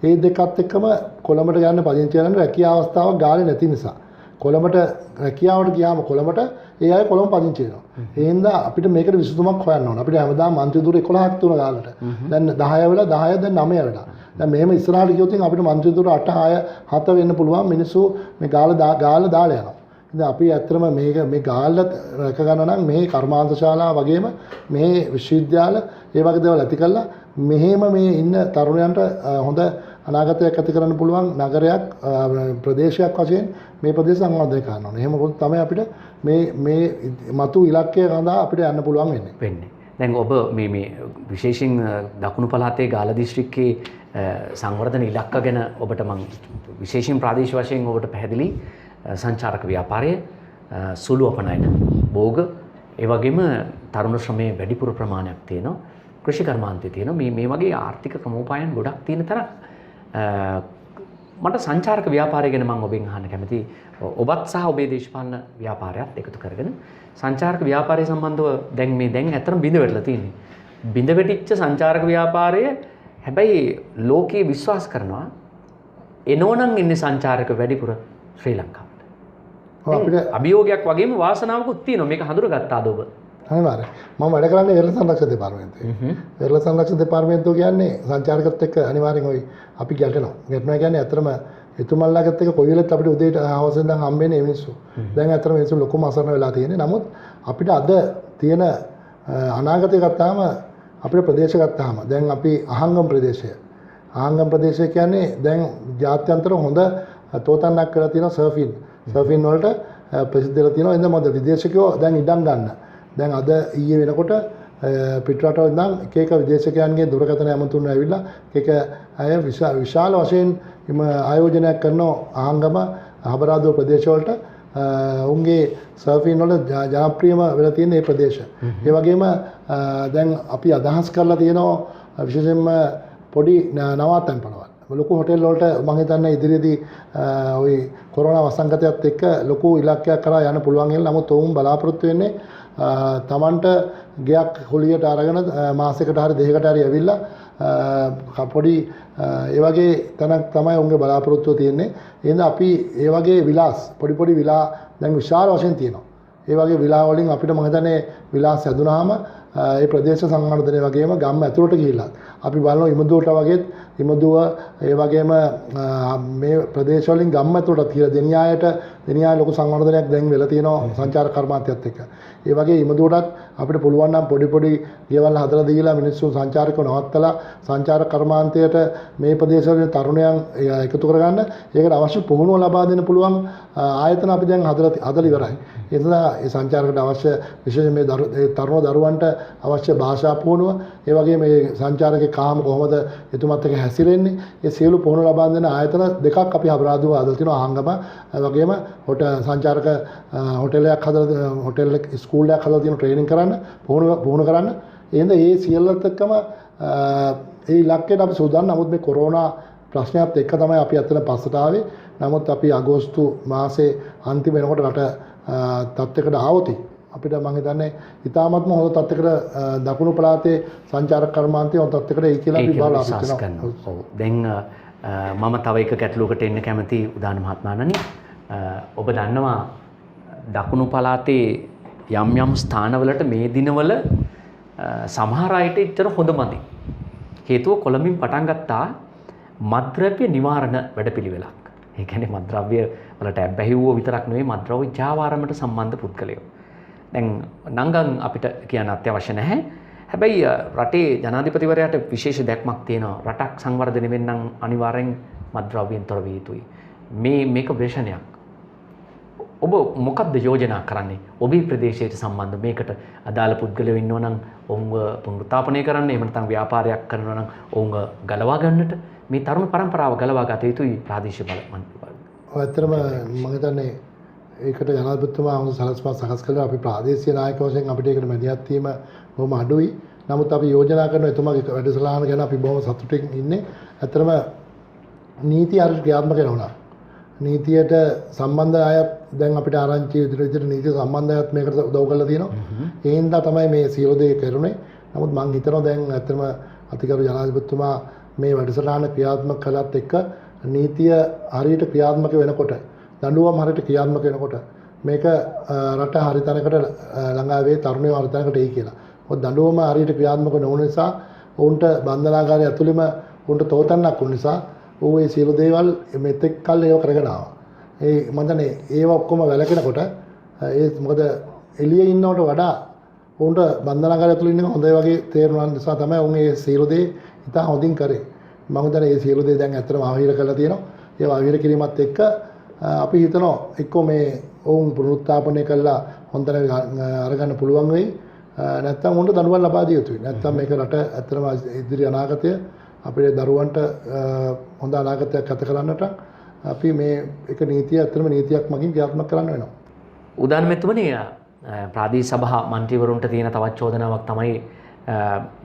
S2: මේ දෙකත් එක්කම කොළඹට යන්න පදිංචි කරන්න රැකියාව අවස්ථාවක් ගාල්ලේ නැති නිසා කොළඹට රැකියාවට ගියාම කොළඹට ඒ අය කොළඹ පදිංචි වෙනවා. ඒ හින්දා අපිට මේකට විසඳුමක් හොයන්න ඕන. අපිට හැමදාම මන්ත්‍රී ධුර 11ක් තුන ගාල්ලට. දැන් 10 වෙලා 10 දැන් 9 වෙලා. දැන් මෙහෙම ඉස්සරහට ගියොත් අපිට මන්ත්‍රී ධුර 8 6 7 වෙන්න පුළුවන්. මිනිස්සු මේ ගාල්ල දාලා යනවා. ඉතින් අපි ඇත්තටම මේ ගාල්ල රැක ගන්න නම් මේ කර්මාන්ත ශාලා වගේම මේ විශ්වවිද්‍යාල ඒ වගේ දේවල් ඇති කළා මෙහෙම මේ ඉන්න තරුණයන්ට හොඳ අනාගතයක් ඇති කරන්න පුළුවන් නගරයක් ප්‍රදේශයක් වශයෙන් මේ ප්‍රදේශ සංවර්ධනය කරන්න ඕනේ. එහෙම වුණොත් තමයි අපිට මේ මතු ඉලක්කය සඳහා අපිට යන්න පුළුවන් වෙන්නේ.
S1: දැන් ඔබ මේ විශේෂයෙන් දකුණු පළාතේ ගාල්ල දිස්ත්‍රික්කයේ සංවර්ධන ඉලක්ක ගැන ඔබට මම විශේෂයෙන් ප්‍රාදේශීය වශයෙන් ඔබට පැහැදිලි සංචාරක ව්‍යාපාරය සුළු අපනයන භෝග ඒ වගේම තරුණ ශ්‍රමයේ වැඩිපුර ප්‍රමාණයක් තියෙනවා. කෘෂි කර්මාන්තය තියෙනවා. මේ වගේ ආර්ථික ක්‍රමෝපායන් ගොඩක් තියෙන තරම් මට සංචාරක ව්‍යාපාරය ගැන මම ඔබෙන් අහන්න කැමතියි. ඔබත් සහ ඔබේ දේශපාලන ව්‍යාපාරයත් එකතු කරගෙන සංචාරක ව්‍යාපාරය සම්බන්ධව දැන් ඇත්තටම බිඳ වැටලා තියෙන්නේ. බිඳ වැටිච්ච සංචාරක ව්‍යාපාරය හැබැයි ලෝකයේ විශ්වාස කරනවා එනෝනම් ඉන්නේ සංචාරක වැඩිපුර ශ්‍රී ලංකාවට. අපිට අභියෝගයක් වගේම වාසනාවකුත් තියෙනවා. මේක හඳුනගත්තාද ඔබ?
S2: අනිවාර්යයෙන්. මම වැඩ කරන්නේ වෙරළ සංරක්ෂණ දෙපාර්තමේන්තුවේ. වෙරළ සංරක්ෂණ දෙපාර්තමේන්තුව කියන්නේ සංචාරකත් එක්ක අනිවාර්යෙන් අපි ගැටෙනවා. ගැටෙනවා කියන්නේ ඇත්තටම එතුමන්ලාගත් එක කොයි වෙලෙත් අපිට උදේට හවස ඉඳන් හම්බෙන්නේ මේ මිනිස්සු. දැන් අතර මිනිස්සු ලොකුම අසරණ වෙලා තියෙන්නේ. නමුත් අපිට අද තියෙන අනාගතය ගත්තාම අපේ ප්‍රදේශ ගත්තාම දැන් අපි අහංගම් ප්‍රදේශය. අහංගම් ප්‍රදේශය කියන්නේ දැන් ජාත්‍යන්තර හොඳ තෝතන්නක් කරලා තියෙනවා සර්ෆින්. සර්ෆින් වලට ප්‍රසිද්ධ වෙලා තියෙනවා. එඳ මොකද විදේශිකයෝ දැන් ඉඩම් ගන්න. දැන් අද ඊයේ වෙනකොට පිටරටවල ඉඳන් එක එක විදේශිකයන්ගේ දුරකථන ඇමතුම් ඇවිල්ලා එක අය විශාල වශයෙන් ආයෝජනයක් කරනවා අහංගම හබරාදුව ප්‍රදේශ වලට උන්ගේ සර්ෆින් වල ජනප්‍රියම වෙලා තියෙන මේ ප්‍රදේශ. ඒ වගේම දැන් අපි අදහස් කරලා තියෙනවා විශේෂයෙන්ම පොඩි නවාතැන් පළවල්. ලොකු හොටෙල් වලට මම හිතන්නේ ඉදිරියේදී ওই කොරෝනා වසංගතයත් එක්ක ලොකු ඉලක්කයක් කරා යන්න පුළුවන් කියලා. නමුත් ඔවුන් බලාපොරොත්තු වෙන්නේ තමන්ට ගයක් හොලියට අරගෙන මාසයකට හරි දෙකකට හරි ඇවිල්ලා පොඩි ඒ වගේ තැනක් තමයි උන්ගේ බලාපොරොත්තුව තියෙන්නේ. එහෙනම් අපි ඒ වගේ විලාස් පොඩි විලා දැන් විශාල වශයෙන් තියෙනවා. ඒ වගේ විලා වලින් අපිට මම හිතන්නේ විලාස් හැදුනහම ඒ ප්‍රදේශ සංවර්ධනය වගේම ගම් ඇතුළට ගිහිල්ලා අපි බලනවා ඉමදුවට වගේත් ඉමදුව ඒ වගේම මේ ප්‍රදේශ වලින් ගම් ඇතුළට කියලා දෙනියාය ලොකු සංවර්ධනයක් දැන් වෙලා තියෙනවා සංචාරක කර්මාන්තයත් එක්ක. ඒ වගේ ඉමදුවටත් අපිට පුළුවන් නම් පොඩි ගෙවල් හදලා දීලා මිනිස්සු සංචාරකව නවත්තලා සංචාරක කර්මාන්තයට මේ ප්‍රදේශවල තරුණයන් එකතු කරගන්න ඒකට අවශ්‍ය පුහුණුව ලබා දෙන්න පුළුවන් ආයතන අපි දැන් හදලා ඉවරයි. ඒ නිසා ඒ සංචාරකට අවශ්‍ය විශේෂයෙන් මේ තරුණ දරුවන්ට අවශ්‍ය භාෂා පුහුණුව ඒ වගේ මේ සංචාරකේ කාම කොහොමද එතුමත් එක්ක හැසිරෙන්නේ ඒ සියලු පුහුණුව ලබා දෙන ආයතන දෙකක් අපි හබරාදුව හදලා තිනවා ආංගම වගේම සංචාරක හොටෙලයක් හදලා හොටෙල් ස්කූල් එකක් හදලා තියෙන ට්‍රේනින් කරන්න පුහුණු කරන්න එහෙනම් ඒ සියල්ලත් එක්කම ඒ ඉලක්කයට අපි සූදානම්. නමුත් මේ කොරෝනා ප්‍රශ්නයත් එක්ක තමයි අපි අතන පස්සට ආවේ. නමුත් අපි අගෝස්තු මාසේ අන්තිම වෙනකොට රට තත්ත්වයකට ආවොති අපිට මම හිතන්නේ ඉතාමත්ම හොඳ තත්ත්වයකට දකුණු පළාතේ සංචාරක කර්මාන්තය හොඳ තත්ත්වයකට එයි කියලා අපි බලාපොරොත්තු වෙනවා.
S1: ඔව්. දැන් මම තව එක ගැටලුවකට එන්න කැමති උදාන මහත්මයාණනි. ඔබ දන්නවා දකුණු පළාතේ යම් ස්ථානවලට මේ දිනවල සමහර අයට ඉතර හොඳ මදි. හේතුව කොළඹින් පටන් ගත්තා මත්ද්‍රව්‍ය නිවාරණ වැඩපිළිවෙලක්. ඒ කියන්නේ මත්ද්‍රව්‍ය වලට ඇබ්බැහි වූ විතරක් නෙවෙයි මත්ද්‍රව්‍ය ජාවාරමට සම්බන්ධ පුද්ගලයෝ. දැන් නංගන් අපිට කියන්න අත්‍යවශ්‍ය නැහැ. හැබැයි රටේ ජනාධිපතිවරයාට විශේෂ දැක්මක් තියෙනවා. රටක් සංවර්ධනය වෙන්නම් අනිවාර්යෙන් මත්ද්‍රව්‍යයෙන් තොර විය යුතුයි. මේක ව්‍යසනයක්. ඔබ මොකක්ද යෝජනා කරන්නේ? ඔබේ ප්‍රදේශයට සම්බන්ධ මේකට අදාළ පුද්ගලයෝ ඉන්නවා නම් ඔවුන්ව පුනරුත්ථාපනය කරන්න, එහෙම නැත්නම් ව්‍යාපාරයක් කරනවා නම් ඔවුන්ව ගලවා ගන්නට මේ තරුණ පරම්පරාව ගලවා ගත යුතුයි ප්‍රාදේශීය බල මණ්ඩල.
S2: ඇත්තටම මම හිතන්නේ ඒකට ජනාධිපතිතුමා හොඳ සලස්මක් සකස් කළා. අපි ප්‍රාදේශීය නායක වශයෙන් අපිට ඒකට මැදිහත් වීම බොහොම අඩුයි. නමුත් අපි යෝජනා කරන එතුමාගේ වැඩසටහන ගැන අපි බොහොම සතුටින් ඉන්නේ. ඇත්තටම නීති හරියට ක්‍රියාත්මක වෙනවා. නීතියට සම්බන්ධ අය දැන් අපිට ආරංචි විදිහට නීති සම්බන්ධ අයත් මේකට උදව් කරලා තියෙනවා. ඒ හින්දා තමයි මේ සියලු දේ කරුනේ. නමුත් මම හිතනවා දැන් ඇත්තටම අතිගරු ජනාධිපතිතුමා මේ වැඩසටහන ක්‍රියාත්මක කළත් එක්ක නීතිය හරියට ක්‍රියාත්මක වෙනකොට දඬුවම් හරියට ක්‍රියාත්මක වෙනකොට මේක රට හරි තැනකට ළඟා වේ තරුණයෝ හරි තැනකට එයි කියලා. මොකද දඬුවම හරියට ක්‍රියාත්මක නොවන නිසා උන්ට බන්ධනාගාරය ඇතුළෙම උන්ට තෝතන්නක් වුන නිසා ඌ ඒ සියලු දේවල් මෙතෙක් කල් ඒව කරගෙන ආවා. ඒ මම දන්නේ ඒව ඔක්කොම වැළකෙනකොට ඒ මොකද එළියේ ඉන්නවට වඩා උන්ට බන්ධනාගාරය ඇතුළේ ඉන්න හොඳයි වගේ තේරුණා නිසා තමයි උන් ඒ සියලු දේ ඉතා හොඳින් කරේ. මම දන්නේ ඒ සියලු දේ දැන් ඇත්තටම ආවිර කරලා තියෙනවා. ඒ ආවිර කිරීමත් එක්ක අපි හිතනවා එක්කෝ මේ ඔවුන් පුනරුත්ථාපනය කළා හොඳට අරගන්න පුළුවන් වෙයි. නැත්තම් උන්ට දඬුවම් ලබා දිය යුතුයි. නැත්තම් මේක රට ඇත්තටම ඉදිරි අනාගතය අපේ දරුවන්ට හොඳ අනාගතයක් ගත කරන්නට අපි මේ එක නීතිය ඇත්තටම නීතියක් මගින් ක්‍රියාත්මක කරන්න වෙනවා.
S1: උදාන මෙතුමනි ප්‍රාදේශීය සභා මන්ත්‍රීවරුන්ට තියෙන තවත් චෝදනාවක් තමයි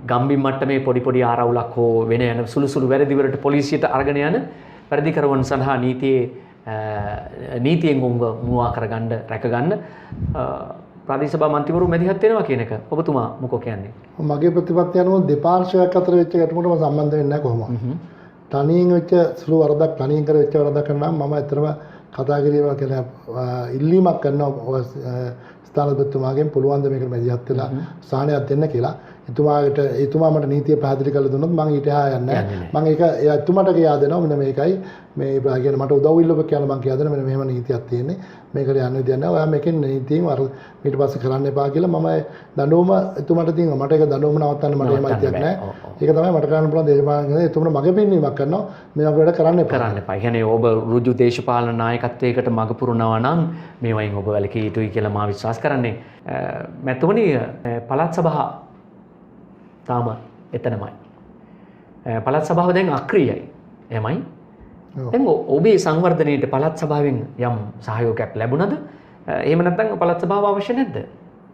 S1: ගම්බිම් මට්ටමේ පොඩි ආරවුලක් හෝ වෙන යන සුළු වැරදි වලට පොලිසියට අරගෙන යන වැඩිකරවුන් සඳහා නීතියෙන් උංග මුවා කරගන්න රැකගන්න ප්‍රාදේශීය සභා මන්ත්‍රීවරු මැදිහත් වෙනවා කියන එක ඔබතුමා මොකෝ කියන්නේ?
S2: මගේ ප්‍රතිපත්තිය අනුව දෙපාර්ශ්වයක් අතර වෙච්ච ගැටුමකට මම සම්බන්ධ වෙන්නේ නැහැ කොහොමද? තනියෙන් වෙච්ච සුළු වරදක් තනියෙන් කර වෙච්ච වරදක් නම් මම ඇත්තටම කතා කිරීම කියලා ඉල්ලීමක් කරනවා ස්ථානාධිපතිතුමාගෙන් පුළුවන් ද මේකට මැදිහත් වෙලා සාහනයක් දෙන්න කියලා. එතුමා මට නීතිය පැහැදිලි කරලා දුන්නොත් මම ඊට එහා යන්නේ නැහැ. මම ඒක එතුමාට කියා දෙනවා මෙන්න මේකයි මේ කියන මට උදව් ඉල්ලුව කියන මං කියදන මෙන්න මෙහෙම නීතියක් තියෙන්නේ මේකට යන්න විදියක් නැහැ ඔයා මේකෙන් නීතියෙන් අර ඊට පස්සේ කරන්න එපා කියලා මම දඬුවම එතුමාට තියෙනවා මට ඒක දඬුවම නවත්තන්න මට එහෙම අයිතියක් නැහැ ඒක තමයි මට කරන්න පුළුවන් දේශපාලන එතුමාට මගේ පෙන්වීමක් කරනවා මේ වගේ වැඩ කරන්න එපා
S1: කරන්න එපා. කියන්නේ ඔබ ඍජු දේශපාලන නායකත්වයකට මඟ පුරනවා නම් මේ වයින් ඔබ වැළකී යුතුයි කියලා මා විශ්වාස කරන්නේ. මැතිතුමනි පළාත් සභාව තාම එතනමයි. පළාත් සභාව දැන් අක්‍රියයි. එහෙමයි. දැන් ඔබේ සංවර්ධනයේට පළාත් සභාවෙන් යම් සහයෝගයක් ලැබුණද? එහෙම නැත්නම් පළාත් සභාව අවශ්‍ය නැද්ද?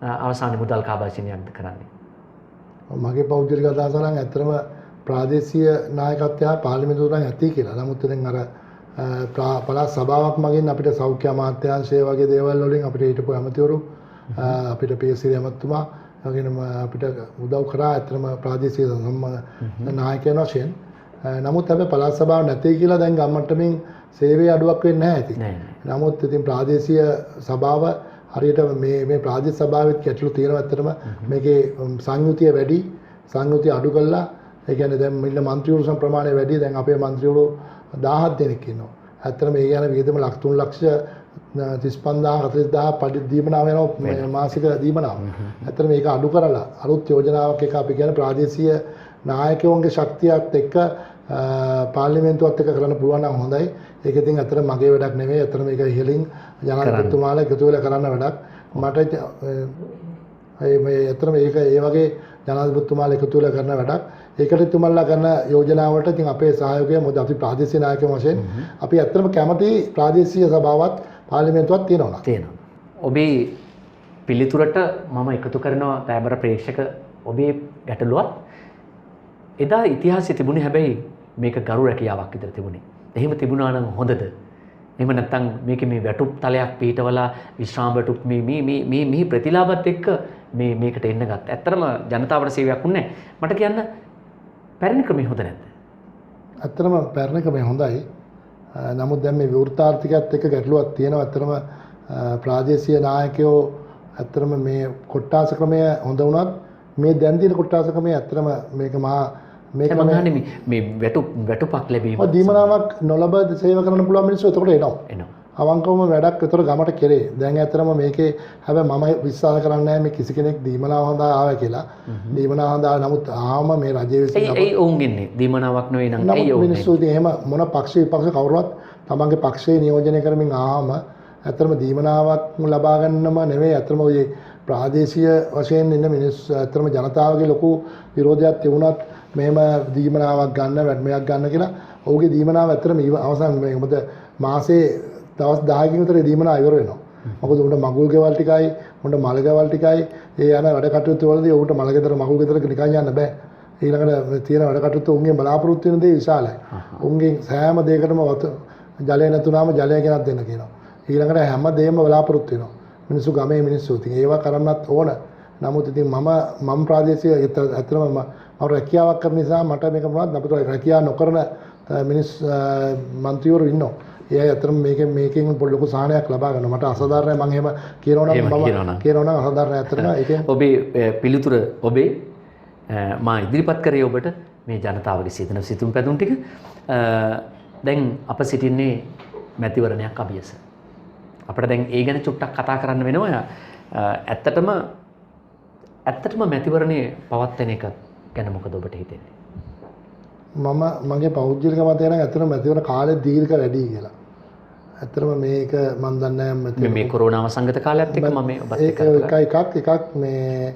S1: අවසානයේ මුදල් කාබාසිනියක්ද කරන්නේ?
S2: මගේ පෞද්ගලික අදහස නම් ඇත්තටම ප්‍රාදේශීය නායකත්වය පාර්ලිමේන්තුව නම් ඇති කියලා. නමුත් දැන් අර පළාත් සභාවක් මගින් අපිට සෞඛ්‍ය අමාත්‍යාංශය වගේ දේවල් වලින් අපිට හිටපු ඇමතිවරු අපිට පීඑස්සී ඇමතුමා වගේම අපිට උදව් කරා ඇත්තටම ප්‍රාදේශීය නායකයන් වශයෙන්. නමුත් හැබැයි පළාත් සභාව නැtei කියලා දැන් ගම්මට්ටමින් සේවයේ අඩුවක් වෙන්නේ නැහැ ඉතින්. නමුත් ඉතින් ප්‍රාදේශීය සභාව හරියට මේ ප්‍රාදේශීය සභාවෙත් ගැටලු තියෙනවා ඇත්තටම මේකේ සංයුතිය වැඩි සංයුතිය අඩු කළා. ඒ කියන්නේ දැන් මිල മന്ത്രിවරු ප්‍රමාණය වැඩි. දැන් අපේ മന്ത്രിවරු 17 දෙනෙක් ඉන්නවා. ඇත්තටම ඒ කියන්නේ වියදම 3 ලක්ෂ 35000 40000 පඩි දීමනාව වෙනවා මාසික දීමනාව. ඇත්තටම මේක අඩු කරලා අලුත් යෝජනාවක් එක අපි කියන්නේ ප්‍රාදේශීය නායකයන්ගේ ශක්තියත් එක්ක පාර්ලිමේන්තුවත් එක්ක කරන්න පුළුවන් නම් හොඳයි. ඒක ඉතින් අතර මගේ වැඩක් නෙවෙයි. අතර මේක ඉහළින් ජනාධිපතිතුමාලා එකතු වෙලා කරන්න වැඩක්. මට මේ අතර මේක ඒ වගේ ජනාධිපතිතුමාලා එකතු වෙලා කරන වැඩක්. ඒකට තුමල්ලා කරන යෝජනාවලට ඉතින් අපේ සහයෝගය මොකද අපි ප්‍රාදේශීය නායකයන් වශයෙන් අපි ඇත්තටම කැමති ප්‍රාදේශීය සභාවත් පාර්ලිමේන්තුවත් තියෙනවා.
S1: තියෙනවා. ඔබේ පිළිතුරට මම එකතු කරනවා තෑබර ප්‍රේක්ෂක ඔබේ ගැටලුවත් එදා ඉතිහාසයේ තිබුණේ හැබැයි මේක ගරු රැකියාවක් විතර තිබුණේ. එහෙම තිබුණා නම් හොඳද? එහෙම නැත්නම් මේකේ මේ වැටුප් තලයක් පිටවලා විශ්‍රාම වැටුප් මේ ප්‍රතිලාභات එක්ක මේකට එන්න ගත්තා. ඇත්තටම ජනතාවට සේවයක් වුණේ නැහැ. මට කියන්න පැරණි ක්‍රමය හොඳ නැද්ද?
S2: ඇත්තටම පැරණි ක්‍රමය හොඳයි. නමුත් දැන් මේ විවෘතාර්ථිකයත් එක්ක ගැටලුවක් තියෙනවා. ඇත්තටම ප්‍රාදේශීය නායකයෝ ඇත්තටම මේ කොට්ටාස ක්‍රමය හොඳ වුණත් මේ දැන් තියෙන කොට්ටාස ක්‍රමය ඇත්තටම මේක
S1: මේ වැටුපක් ලැබීම
S2: දීමනාවක් නොලබ සේව කරන්න පුළුවන් මිනිස්සු එතකොට එනවා. අවංකවම වැඩක් ඒතර ගමට කෙරේ. දැන් ඇත්තටම මේකේ හැබැයි මම විශ්වාස කරන්නේ නැහැ මේ කිසි කෙනෙක් දීමනාව හොඳා ආවා කියලා. දීමනාව හොඳා නමුත් ආවම මේ රජයේ විසින්
S1: ඒ ඔවුන් ඉන්නේ දීමනාවක් නෙවෙයි නම්
S2: ඒ මිනිස්සු ඉතින් එහෙම මොන පක්ෂ විපක්ෂ කවුරුවත් තමන්ගේ පක්ෂේ නියෝජනය කරමින් ආවම ඇත්තටම දීමනාවක් ලබා ගන්නම නෙවෙයි. ඇත්තටම ඔය ප්‍රාදේශීය වශයෙන් ඉන්න මිනිස්සු ඇත්තටම ජනතාවගේ ලොකු විරෝධයක් තිබුණත් මෙහෙම දීමනාවක් ගන්න වැඩමයක් ගන්න කියලා ඔහුගේ දීමනාව ඇත්තටම අවසන් මේ මොකද මාසේ දවස් 10කින් විතර දීමනාව ඉවර වෙනවා. මොකද උන්ට මගුල් ගෙවල් ටිකයි උන්ට මල ගෙවල් ටිකයි ඒ යන වැඩ කටයුතු වලදී උන්ට මල ගෙදර මගුල් ගෙදරක නිකන් යන්න බෑ. ඊළඟට තියෙන වැඩ කටයුතු උන්ගේ බලාපොරොත්තු වෙන දේ විශාලයි. උන්ගේ සෑම දෙයකටම ජලය නැතුණාම ජලය ගෙනත් දෙන්න කියනවා. ඊළඟට හැම දෙයක්ම බලාපොරොත්තු වෙනවා. මිනිස්සු ගමේ මිනිස්සු ඉතින් ඒවා කරන්නත් ඕන. නමුත් ඉතින් මම ප්‍රාදේශීය ඇත්තටම මම රැකියාවක් කරන නිසා මට මේක මොනවද අපිට රැකියාව නොකරන මිනිස් മന്ത്രിවරු ඉන්නවා. ඒ අය ඇත්තටම මේකෙන් පොඩි ලොකු සාහනයක් ලබා ගන්නවා. මට අසාධාරණයි මම එහෙම කියනවා නම් අසාධාරණයි ඇත්තටම ඒකෙන්
S1: ඔබේ පිළිතුර ඔබේ මා ඉදිරිපත් කරේ ඔබට මේ ජනතාවගේ සිතුම් පැතුම් ටික දැන් අප සිටින්නේ මැතිවරණයක් අභියස. අපිට දැන් ඒ ගැන චුට්ටක් කතා කරන්න වෙනවා. ඇත්තටම මැතිවරණේ පවත්වන එක ගැන මොකද ඔබට හිතෙන්නේ?
S2: මගේ පෞද්ගලික මතය නම් ඇත්තටම මැතිවරණ කාලය දීර්ඝ වැඩි කියලා. ඇත්තටම මේක මම දන්නේ නැහැ
S1: මේ කොරෝනා වසංගත කාලයත් එක්ක මම ඔබත්
S2: එකක් මේ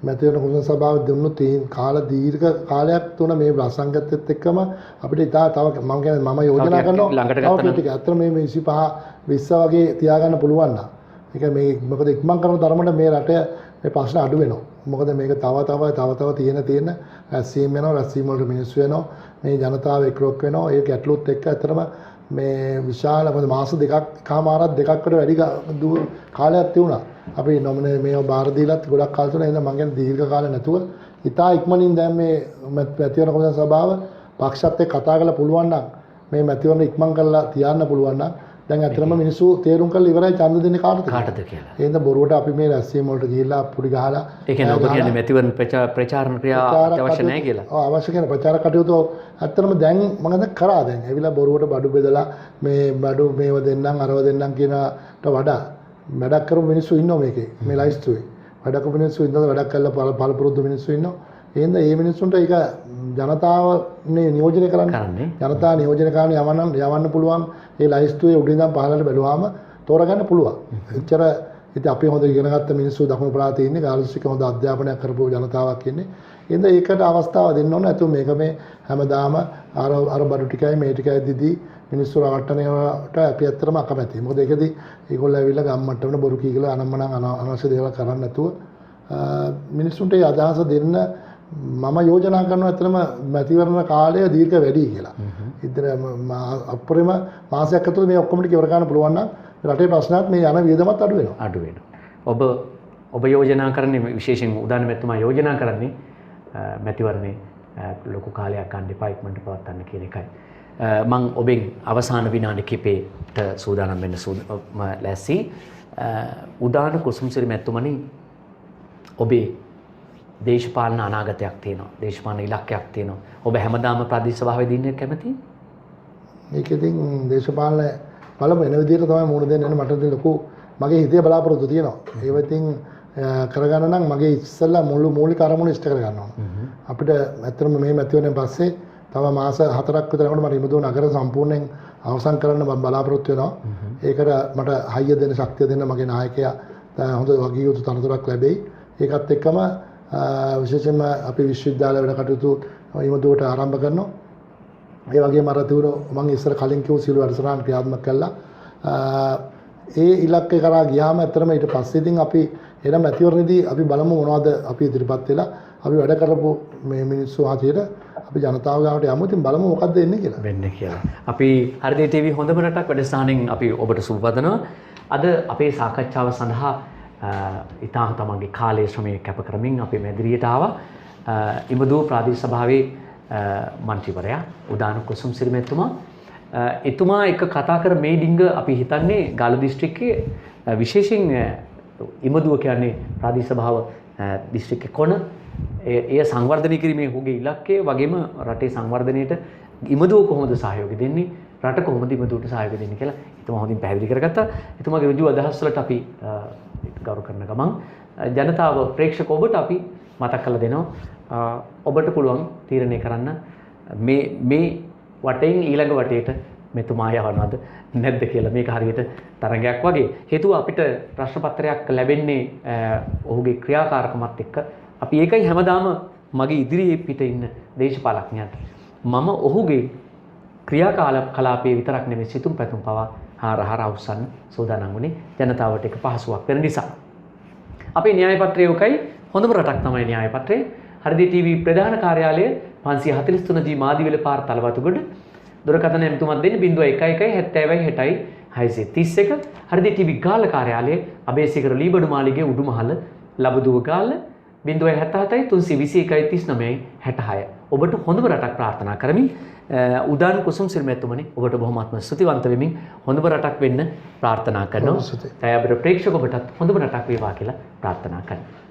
S2: මැතිවරණ කුසල සභාව දුන්නු කාල දීර්ඝ කාලයක් තුන මේ වසංගතෙත් එක්කම අපිට ඉතා තව මම කියන්නේ මම යෝජනා කරනවා ළඟට ගත්තා. ඇත්තටම මේ 25 20 වගේ තියාගන්න පුළුවන් නම් ඒක මේ මොකද ඉක්මන් කරන තරමට මේ රටේ මේ ප්‍රශ්න අඩු වෙනවා. මොකද මේක තව තියෙන රැස්වීම වෙනවා. රැස්වීම වලට මිනිස්සු වෙනවා. මේ ජනතාව එක්රොක් වෙනවා. ඒ ගැටලුත් එක්ක ඇත්තටම මේ විශාල මාස දෙකක්මාරක් දෙකකට වැඩි කාලයක් තිබුණා. අපි නොමිනේ මේව බාර දීලත් ගොඩක් කාල තුන ඉඳන් මම කියන්නේ දීර්ඝ කාල නැතුව ඉතා ඉක්මනින් දැන් මේ මැතිවරණ කොමිසම සභාව පක්ෂත් එක්ක කතා කරලා පුළුවන් නම් මේ මැතිවරණ ඉක්මන් කරලා තියන්න පුළුවන් නම් දැන් ඇත්තටම මිනිස්සු තේරුම් කරලා ඉවරයි ඡන්ද දෙන්නේ කාටද
S1: කාටද කියලා.
S2: එහෙනම් බොරුවට අපි මේ රැස්වීම වලට ගිහිල්ලා පුඩි ගහලා
S1: ඒ කියන්නේ ඔබ කියන්නේ මැතිවරණ ප්‍රචාරණ ක්‍රියා අවශ්‍ය නැහැ කියලා.
S2: ඔව් අවශ්‍ය කියන ප්‍රචාර කටයුතු ඇත්තටම දැන් මම දැන් කරා දැන්. ඇවිල්ලා බොරුවට බඩු බෙදලා මේ බඩු මේව දෙන්නම් අරව දෙන්නම් කියනට වඩා වැඩක් කරපු මිනිස්සු ඉන්නවා මේකේ මේ ලයිස්තුවේ. වැඩක් කරපු මිනිස්සු ඉන්නවා වැඩක් කරලා පළපුරුදු මිනිස්සු ඉන්නවා. එහෙනම් මේ මිනිස්සුන්ට ඒක ජනතාව නියෝජනය කරන්නේ. ජනතාව නියෝජනය කරන යවන්න පුළුවන් ඒ ලයිස්තුවේ උඩින් ඉඳන් පහළට බැලුවාම තෝරගන්න පුළුවන්. එච්චර ඉතින් අපි හොඳ ඉගෙනගත්ත මිනිස්සු දකුණු ප්‍රාන්තයේ ඉන්නේ ගාල්ස්ටික හොඳ අධ්‍යාපනයක් කරපු ජනතාවක් ඉන්නේ. එහෙනම් ඒකට අවස්ථාව දෙන්න ඕන. නැතුව මේක මේ හැමදාම අර බඩු ටිකයි මේ ටිකයි දිදී මිනිස්සු රවට්ටනේට අපි ඇත්තටම අකමැතියි. මොකද ඒකදී ඒගොල්ලෝ ඇවිල්ලා ගම්මට්ටමන බොරු කී කියලා අනම්මනම් අනවශ්‍ය දේවල් කරන්නේ නැතුව මිනිස්සුන්ට ඒ අදහස දෙන්න මම යෝජනා කරනවා ඇත්තටම මැතිවරණ කාලය දීර්ඝ වැඩි කියලා. ඉතින් අපරිම මාසයක් ඇතුළත මේ ඔක්කොම ටික ඉවර කරන්න පුළුවන් නම් රටේ ප්‍රශ්නات මේ යන වියදමත් අඩු වෙනවා.
S1: අඩු වෙනවා. ඔබ යෝජනා කරන්නේ විශේෂයෙන් උදාන මෙතුමා යෝජනා කරන්නේ මැතිවරණේ ලොකු කාලයක් ගන්න එපා ඉක්මනට පවත්වන්න කියන එකයි. මම ඔබෙන් අවසාන විනාඩි කිහිපෙට සූදානම් වෙන්න ලෑස්ති. උදාන කුසුම්සිරි මැතිතුමනි ඔබේ දේශපාලන අනාගතයක් තියෙනවා. දේශපාලන ඉලක්කයක් තියෙනවා. ඔබ හැමදාම ප්‍රදේශ සභාවේ දින්නේ කැමතියි?
S2: මේක ඉතින් දේශපාලන බලමු එන විදිහට තමයි මුණ දෙන්න මට ලොකු මගේ හිතේ බලාපොරොත්තු තියෙනවා. ඒව ඉතින් කරගන්න නම් මගේ ඉස්සෙල්ලා මූලික අරමුණ ඉෂ්ට කරගන්න ඕන. අපිට ඇත්තටම මේ මැතිවරණයෙන් පස්සේ තව මාස 4ක් විතර යනකොට මට ඉමදෝ නගර සම්පූර්ණයෙන් අවසන් කරන්න මම බලාපොරොත්තු වෙනවා. ඒකට මට හයිය දෙන්න ශක්තිය දෙන්න මගේ නායකයා හොඳ වගී යුතු තනතුරක් ලැබෙයි. ඒකත් එක්කම විශේෂයෙන්ම අපි විශ්වවිද්‍යාල වැඩ කටයුතු ඉමදුවට ආරම්භ කරනවා. ඒ වගේම අර තිබුණු මම ඉස්සර කලින් කිව්ව සියලු වැඩසටහන් ක්‍රියාත්මක කළා. ඒ ඉලක්කය කරා ගියාම ඇත්තටම ඊට පස්සේ ඉතින් අපි එනම් මැතිවරණයේදී අපි බලමු මොනවද අපි ඉදිරිපත් වෙලා අපි වැඩ කරපු මේ මිනිස්සු ආදියට අපි ජනතාව ගාවට යමු. ඉතින් බලමු මොකද්ද එන්නේ කියලා.
S1: වෙන්නේ කියලා. අපි හෘදේ ටීවී හොඳම රටක් වැඩසටහනින් අපි ඔබට සුබ පතනවා. අද අපේ සාකච්ඡාව සඳහා ඉතාම තමන්ගේ කාලයේ ශ්‍රමය කැප කරමින් අපේ මැදිරියට ආවා. ඉමදුව ප්‍රාදේශ සභාවේ මන්ත්‍රීවරයා උදාන කුසුම්සිරි මැතිතුමා. එතුමා එක කතා කර මේ ඩිංග අපි හිතන්නේ ගාල්ල දිස්ත්‍රික්කයේ විශේෂයෙන් ඉමදුව කියන්නේ ප්‍රාදේශ සභාව දිස්ත්‍රික්කයේ කොන එය සංවර්ධනය කිරීමේ ඔහුගේ ඉලක්කය වගේම රටේ සංවර්ධනයට ඉමදුව කොහොමද සහයෝගය දෙන්නේ රට කොහොමද ඉමදුවට සහයෝගය දෙන්නේ කියලා එතුමා හොඳින් පැහැදිලි කරගත්තා. එතුමාගේ ඍජු අදහස් වලට අපි ගෞරව කරන ගමන් ජනතාව ප්‍රේක්ෂක ඔබට අපි මතක් කරලා දෙනවා ඔබට පුළුවන් තීරණය කරන්න මේ වටෙන් ඊළඟ වටේට මෙතුමා යවනවද නැද්ද කියලා. මේක හරියට තරඟයක් වගේ. හේතුව අපිට ප්‍රශ්න පත්‍රයක් ලැබෙන්නේ ඔහුගේ ක්‍රියාකාරකමත් එක්ක. අපි ඒකයි හැමදාම මගේ ඉදිරියේ පිට ඉන්න දේශපාලඥයන්ට මම ඔහුගේ ක්‍රියාකලාපයේ විතරක් නෙමෙයි සිතුම් පැතුම් පවා හාරහාර අවසන් සෝදානම් වුණේ ජනතාවට එක පහසුවක් වෙන නිසා. අපේ න්‍යාය පත්‍රය උකයි හොඳම රටක් තමයි න්‍යාය පත්‍රය. හෘදේ ටීවී ප්‍රධාන කාර්යාලය 543 G මාදිවිල පාර තලවතුගොඩ. දුරකථන ඇමතුමක් දෙන්නේ 0111 70 60 631. හෘදේ ටීවී ගාල්ල කාර්යාලය අබේසේකර ලීබඩු මාලිගයේ උඩුමහල ලබදුව ගාල්ල 077 321 39 66. ඔබට හොඳම රටක් ප්‍රාර්ථනා කරමින් උදාන කුසුම්සිරි මැතිතුමනි ඔබට බොහොමත්ම ස්තුතිවන්ත වෙමින් හොඳම රටක් වෙන්න ප්‍රාර්ථනා කරනවා. තව අපේ ප්‍රේක්ෂක ඔබටත් හොඳම රටක් වේවා කියලා ප්‍රාර්ථනා කරනවා.